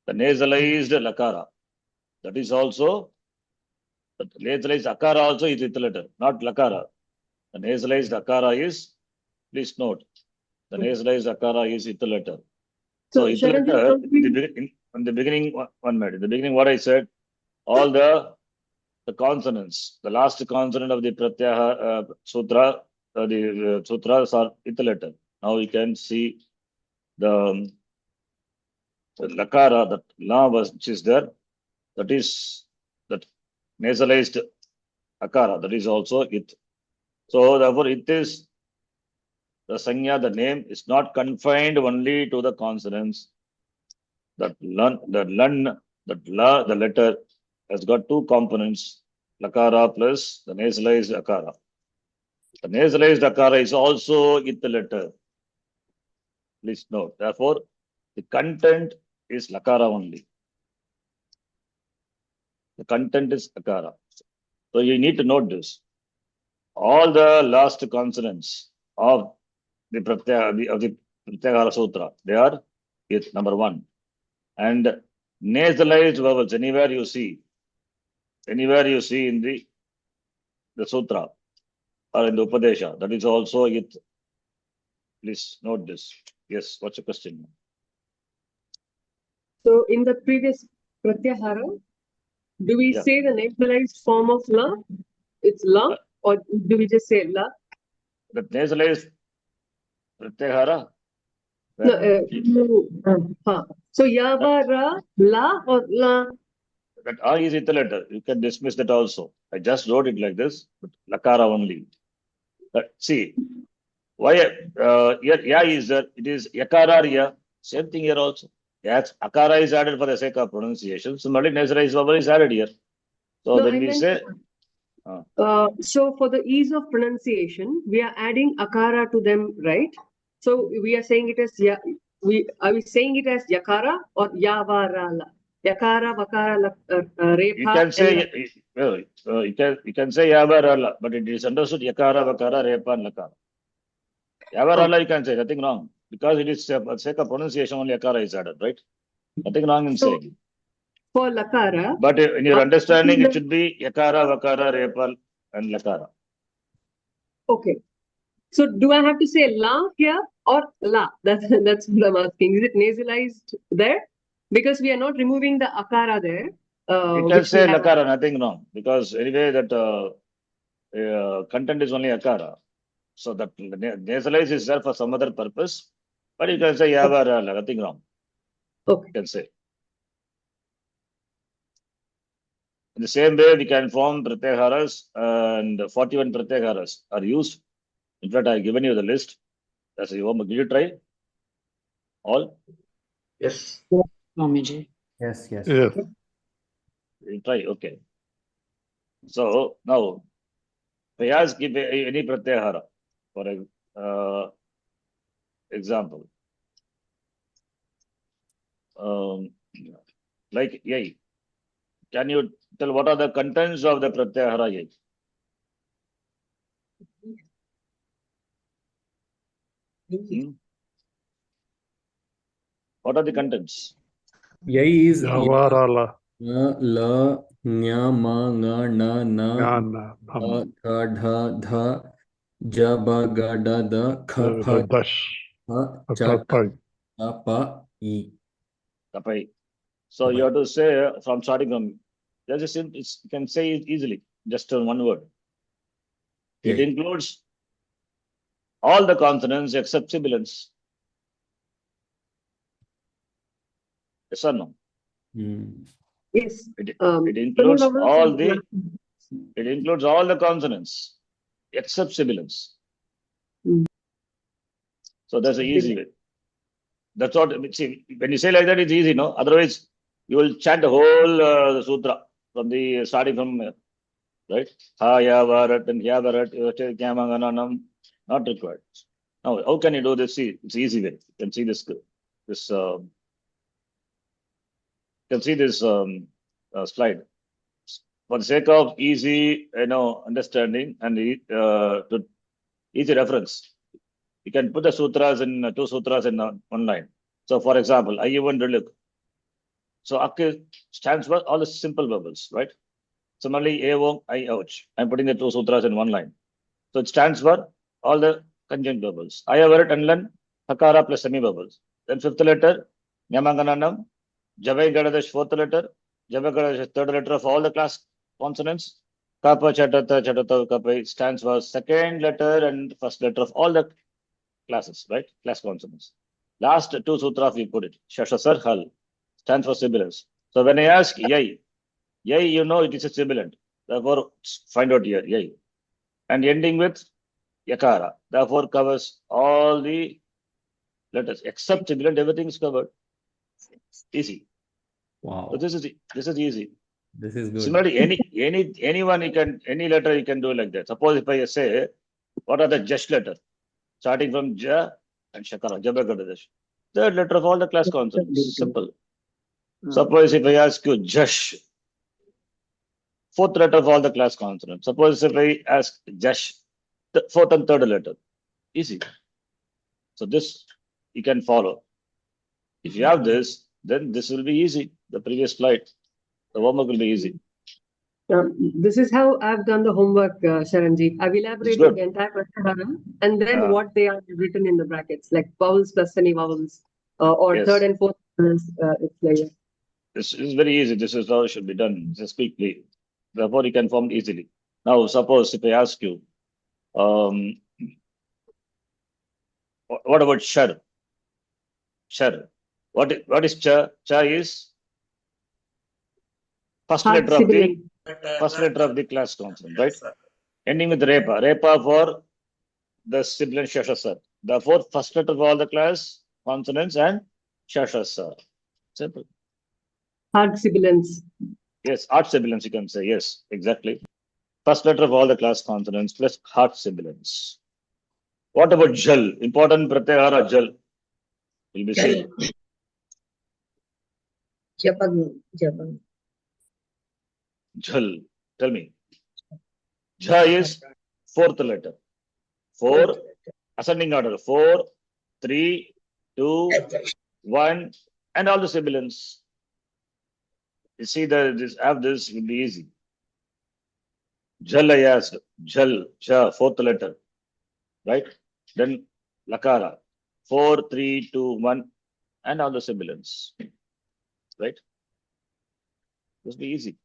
The nasalized Lakara. That is also, the nasalized Akara also is Itha letter, not Lakara. The nasalized Akara is, please note, the nasalized Akara is Itha letter. So Itha letter, in the beginning, 1 minute. In the beginning, what I said, all the consonants, the last consonant of the Pratyaha Sutra, the sutras are Itha letter. Now you can see the Lakara, that La was, which is there, that is that nasalized Akara, that is also It. So therefore, it is the Sanya, the name is not confined only to the consonants. That Lun, that La, the letter, has got two components, Lakara plus the nasalized Akara. The nasalized Akara is also It letter. Please note. Therefore, the content is Lakara only. The content is Akara. So you need to note this. All the last consonants of the Pratyahara Sutra, they are It, number 1. And nasalized vowels, anywhere you see in the sutra or in the Upadesha, that is also It. Please note this. Yes, what's your question? So in the previous Pratyahara, do we say the nasalized form of La? It's La, or do we just say La? The nasalized Pratyahara? No, so Yavara, La or La? That A is Itha letter. You can dismiss that also. I just wrote it like this, but Lakara only. But see, why here Ya is there? It is Yakara Ya. Same thing here also. Yes, Akara is added for the sake of pronunciation. Similarly, nasalized vowel is added here. So No, then I we meant, say. So for the ease of pronunciation, we are adding Akara to them, right? So we are saying it as are we saying it as Yakara or Yavarala? Yakara, Vakara, Repha. You can say you can say Yavarala, but it is understood Yakara, Vakara, Repa, and Lakara. Yavarala you can say, nothing wrong. Because it is for sake of pronunciation, only Yakara is added, right? Nothing wrong in saying. For Lakara. But in your understanding, it should be Yakara, Vakara, Repa, and Lakara. Okay. So do I have to say La here or La? That's what I'm asking. Is it nasalized there? Because we are not removing the Akara there. You can say Lakara, nothing wrong. Because anyway, that content is only Akara. So that nasalized is there for some other purpose. But you can say Yavarala, nothing wrong. Okay. You can say. In the same way, we can form Pratyaharas, and 41 Pratyaharas are used. In fact, I have given you the list. That's you. Will you try? All? Yes. Swamiji. Yes, yes. You try, okay. So now, Prayas give any Pratyahara. For example, like yai. Can you tell what are the contents of the pratyahara yai? Hmm? What are the contents? Yai is Yavarala. la, nya, ma, nga, na, Gana. a, tha, dha, dha, ja, ba, ga, da, da, kha, pha, Dash. ha, cha, Atapai. ta, pa, i. Kapai. So you have to say from starting from, there's a simple, you can say it easily, just in one word. It Yai. includes all the consonants except sibilants. Yes or no? Hmm. Yes. It Semi includes vowels all and the it includes all the consonants except sibilants. Hmm. So that's the easy way. That's what, see, when you say like that, it's easy, no? Otherwise, you will chant the whole sutra from the starting from right? Ha ya varat and ya varat, not required. Now, how can you do this? See, it's easy way. You can see this slide. For the sake of easy, understanding and to easy reference, you can put the sutras in two sutras in one line. So, for example, I even look. So, Ak stands for all the simple vowels, right? Similarly, Evom, I, ouch. I'm putting the two sutras in one line. So, it stands for all the conjunct vowels. Ayavarat and Len, Hakara plus semi vowels. Then fifth letter, Nyamangananam, Javai Gadadash, fourth letter, Javai Gadadash, third letter of all the class consonants. Kappa Chatata Chatata Kappa stands for second letter and first letter of all the classes, right? Class consonants. Last two sutras we put it. Shashasar Hal stands for sibilants. So when I ask Yai, Yai, you know it is a sibilant. Therefore, find out here, Yai. And ending with Yakara. Therefore, covers all the letters except sibilant, everything is covered. Easy. Wow. So this is easy. This is good. Similarly, anyone any letter you can do like that. Suppose if I say, what are the Jash letter? Starting from Ja and Shakara, Jabagadash. Third letter of all the class consonants. Simple. Suppose if I ask you Jash, fourth letter of all the class consonants. Suppose if I ask Jash, the fourth and third letter. Easy. So this you can follow. If you have this, then this will be easy. The previous slide, the homework will be easy. This is how I've done the homework, Sharanji. I've elaborated the entire Pratyahara and then what they are written in the brackets, like vowels plus semi-vowels, or Yes. third and fourth. It's like This is very easy. This is how it should be done. Just quickly. Therefore, you can form easily. Now, suppose if I ask you, what about Shar? Shar. What is Cha? Cha is first hard letter of sibilant. the class consonant, right? Ending with Repa. Repa for the sibilant Shashasar. Therefore, first letter of all the class consonants and Shashasar. Simple. Hard sibilants. Yes, hard sibilants you can say. Yes, exactly. First letter of all the class consonants plus hard sibilants. What about Jal? Important Pratyahara Jal. Will be seen. Jabang. Jal. Tell me. Jha is fourth letter. 4, ascending order. 4, 3, 2, 1, and all the sibilants. You see that this have this will be easy. Jal I asked. Jal, Jha, fourth letter. Right? Then Lakara. 4, 3, 2, 1, and all the sibilants. Right? This will be easy.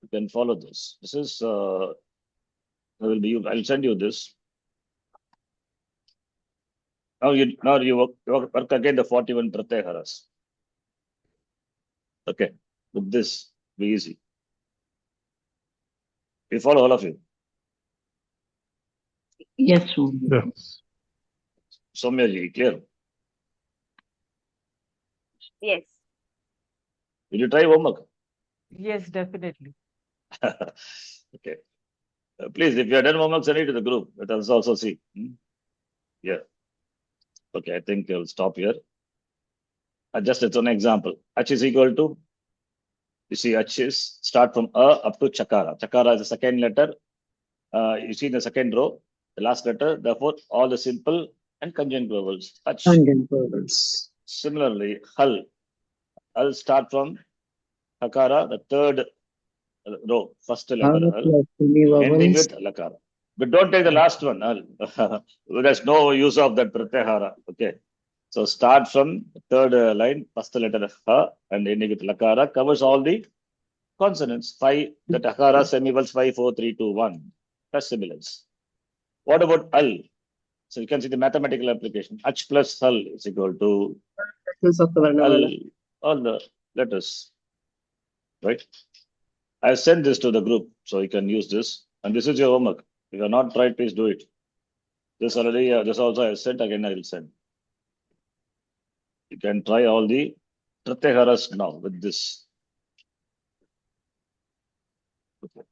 You can follow this. This is I'll send you this. Now you work again the 41 Pratyaharas. Okay. With this, be easy. We follow all of you. Yes, Yes. Soumya ji, clear? Yes. Will you try homework? Yes, definitely. Okay. Please, if you are done homework, send it to the group. Let us also see. Yeah. Okay, I think I'll stop here. Just it's an example. H is equal to, you see, H is start from A up to Chakara. Chakara is the second letter. You see in the second row, the last letter. Therefore, all the simple and conjunct vowels. H. Conjunct vowels. Similarly, Hal. Hal start from Hakara, the third row, first letter Hal, ending with Lakara. But don't take the last one. Hal. There's no use of that Pratyahara. Okay. So start from the third line, first letter Ha, and ending with Lakara, covers all the consonants. 5, the Hakara semivowels 5, 4, 3, 2, 1. Plus sibilants. What about Al? So you can see the mathematical application. H plus Hal is equal to Of the Varnamala. Al, all the letters. Right? I sent this to the group, so you can use this. And this is your homework. If you are not tried, please do it. This already, this also I sent, again I will send. You can try all the Pratyaharas now with this. Okay.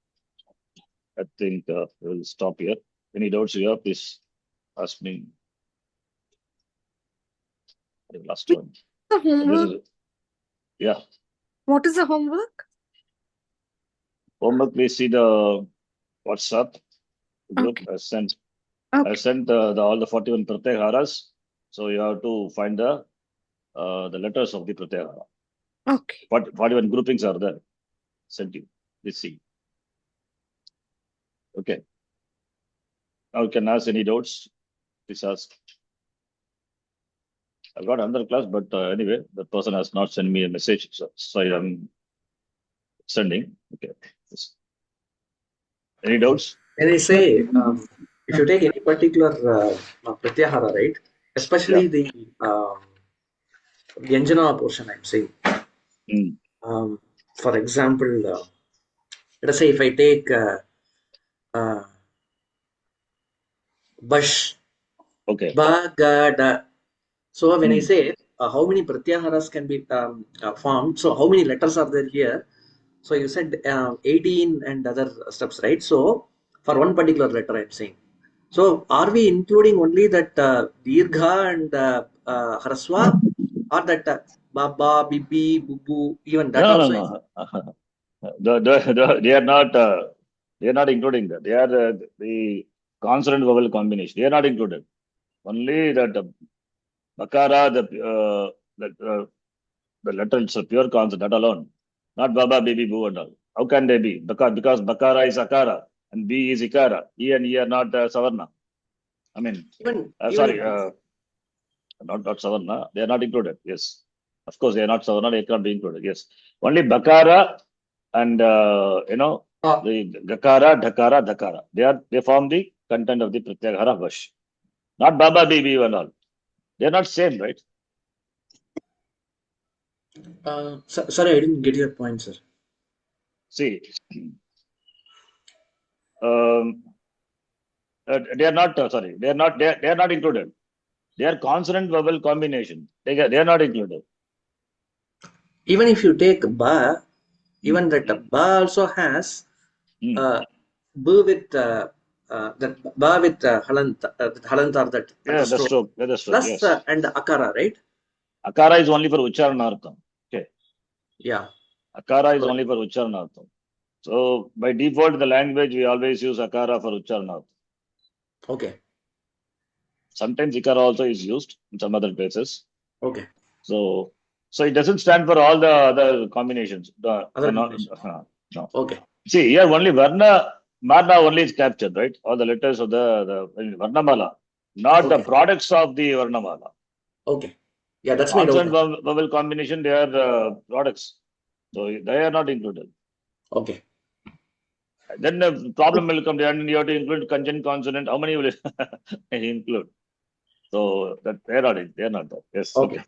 I think we will stop here. Any doubts you have, please ask me. The last one. The This homework. is, yeah. What is the homework? Homework, please see the WhatsApp group. Okay. I sent Okay. all the 41 Pratyaharas. So you have to find the letters of the Pratyahara. Okay. 41 groupings are there. Sent you. Let's see. Okay. Now you can ask any doubts. Please ask. I've got another class, but anyway, the person has not sent me a message. So I'm sending. Okay. Yes. Any doubts? When I say, if you take any particular Pratyahara, right, especially the Vyanjana portion, I'm saying. Mm. For example, let us say if I take Bash, Okay. Ba, Ga, Da. So when I say how many Pratyaharas can be formed, so how many letters are there here? So you said 18 and other steps, right? So for one particular letter, I'm saying. So are we including only that Dirgha and Haraswa, or that Baba, Bibi, Bubu, even that also? No. They are not. They are not including that. They are the consonant vowel combination. They are not included. Only that Bakara, the letter, it's a pure consonant, that alone. Not Baba, Bibi, Boo and all. How can they be? Because Bakara is Akara and B is Ikara. E and E are not Savarna. I mean, sorry, not Savarna. They are not included. Yes. Of course, they are not Savarna. They can't be included. Yes. Only Bakara and, the Gakara, Dhakara, Dhakara. They form the content of the Pratyahara Vash. Not Baba, Bibi and all. They are not same, right? Sorry, I didn't get your point, sir. See, they are not, they are not included. They are consonant vowel combination. They are not included. Even if you take Ba, even that Ba also has B with that Ba with Halantar, that that's true. That's true. Plus Yes. And Akara, right? Akara is only for Ucharanartham. Okay. Yeah. Akara is only for Ucharanartham. So by default, the language we always use Akara for Ucharanartham. Okay. Sometimes Ikara also is used in some other places. Okay. So it doesn't stand for all the other combinations. No. Okay. See, here only Marna only is captured, right? All the letters of the Varnamala, not the products of the Varnamala. Okay. Yeah, that's my doubt. Consonant vowel combination, they are products. So they are not included. Okay. Then the problem will come down and you have to include conjunct consonant. How many will it include? So that they are not there. Yes. Okay.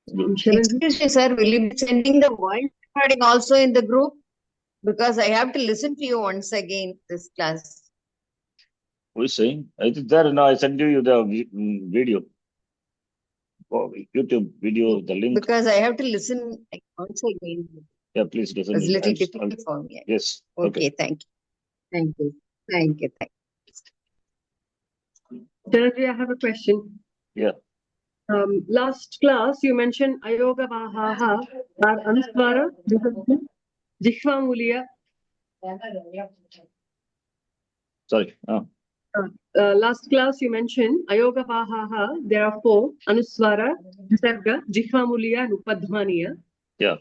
Excuse me, sir. Will you be sending the voice recording also in the group? Because I have to listen to you once again this class. Who is saying? I think there now I send you the video. Oh, YouTube video, the link. Because I have to listen once again. Yeah, please listen. It's a little difficult for me. Yes. Okay, thank you. Thank you. Charanji, I have a question. Yeah. Last class you mentioned Ayoga Vahaha are Anuswara, Jihvamuliya. Sorry. Last class you mentioned Ayoga Vahaha, there are 4, Anuswara, Visarga, Jihvamuliya and Upadhvaniya. Yeah.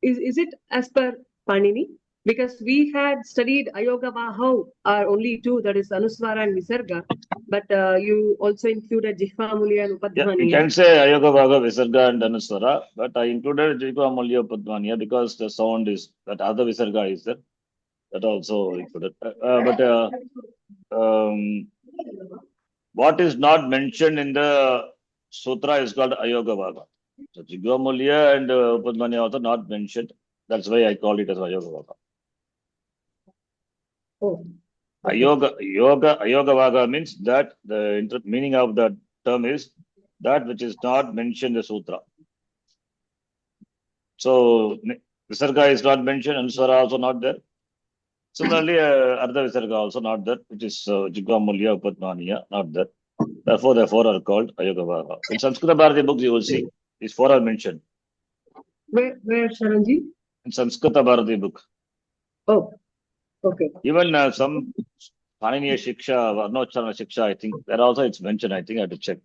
Is it as per Panini? Because we had studied Ayoga Vahav are only 2, that is Anuswara and Visarga, but you also included Jihvamuliya and Yeah, you Upadhvaniya. can say Ayoga Bhaga, Visarga and Anuswara, but I included Jihvamuliya Upadhvaniya because the sound is, that other Visarga is there. That also included. What is not mentioned in the sutra is called Ayoga Bhaga. So Jihvamuliya and Upadhvaniya also not mentioned. That's why I call it as Ayoga Bhaga. Oh. Ayoga Bhaga means that the meaning of the term is that which is not mentioned in the sutra. So Visarga is not mentioned, and Anuswara also not there. Similarly, Ardha Visarga also not there, which is Jihvamuliya, Upadhvaniya, not there. Therefore, the 4 are called Ayoga Bhaga. In Sanskrit Bharati books, you will see these 4 are mentioned. Where Sharanji? In Sanskrit Bharati book. Oh, okay. Even some Paniniya Shiksha, Varnocharana Shiksha, I think, there also it's mentioned. I think I have to check.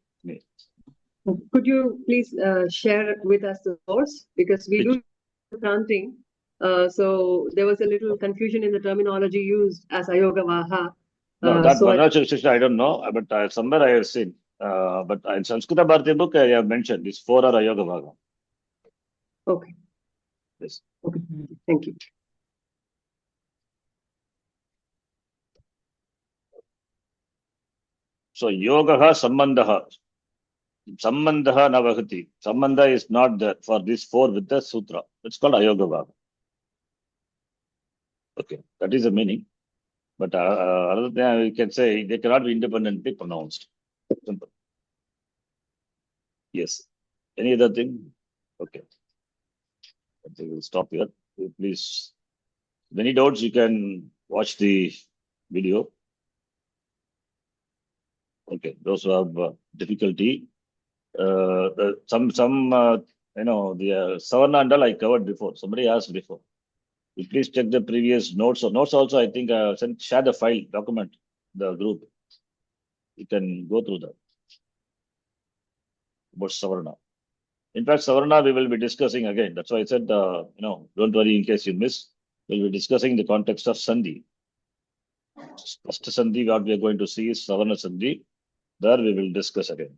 Could you please share with us the source? Because we do chanting. So there was a little confusion in the terminology used as Ayoga Vaha. No, that so Varnocharana Shiksha, I don't know, but somewhere I have seen. But in Sanskrit Bharati book, I have mentioned these 4 are Ayoga Bhaga. Okay. Yes. Okay. Thank you. So Yogaha Sambandhaha. Sambandhaha Navahati. Sambandha is not there for these 4 with the sutra. It's called Ayoga Bhaga. Okay, that is the meaning. But other than we can say they cannot be independently pronounced. Simple. Yes. Any other thing? Okay. I think we'll stop here. Please, if any doubts, you can watch the video. Okay, those who have difficulty, the Savarna and all I covered before. Somebody asked before. You please check the previous notes. Or notes also, I think share the file document the group. You can go through that about Savarna. In fact, Savarna we will be discussing again. That's why I said, don't worry in case you miss. We'll be discussing the context of Sandhi. First Sandhi, what we are going to see is Savarna Sandhi. There we will discuss again.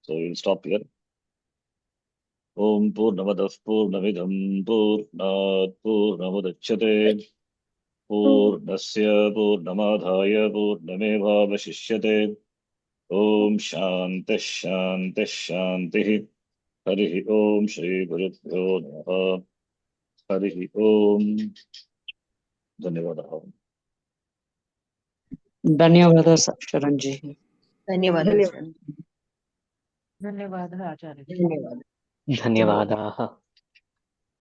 So we'll stop here. Om Purnamadah Purnamidam Purnat Purnamudachyate Purnasya Purnamadhaya Purnamevavashishyate Om Shanti Shanti Shanti Harihi Om Shri Gurubhyo Namaha Harihi Om. Dhanyavadah. Dhanyavadas, Sharanji. ధన్యవాదాలు. ధన్యవాదాలు ఆచార్య. ధన్యవాదాः.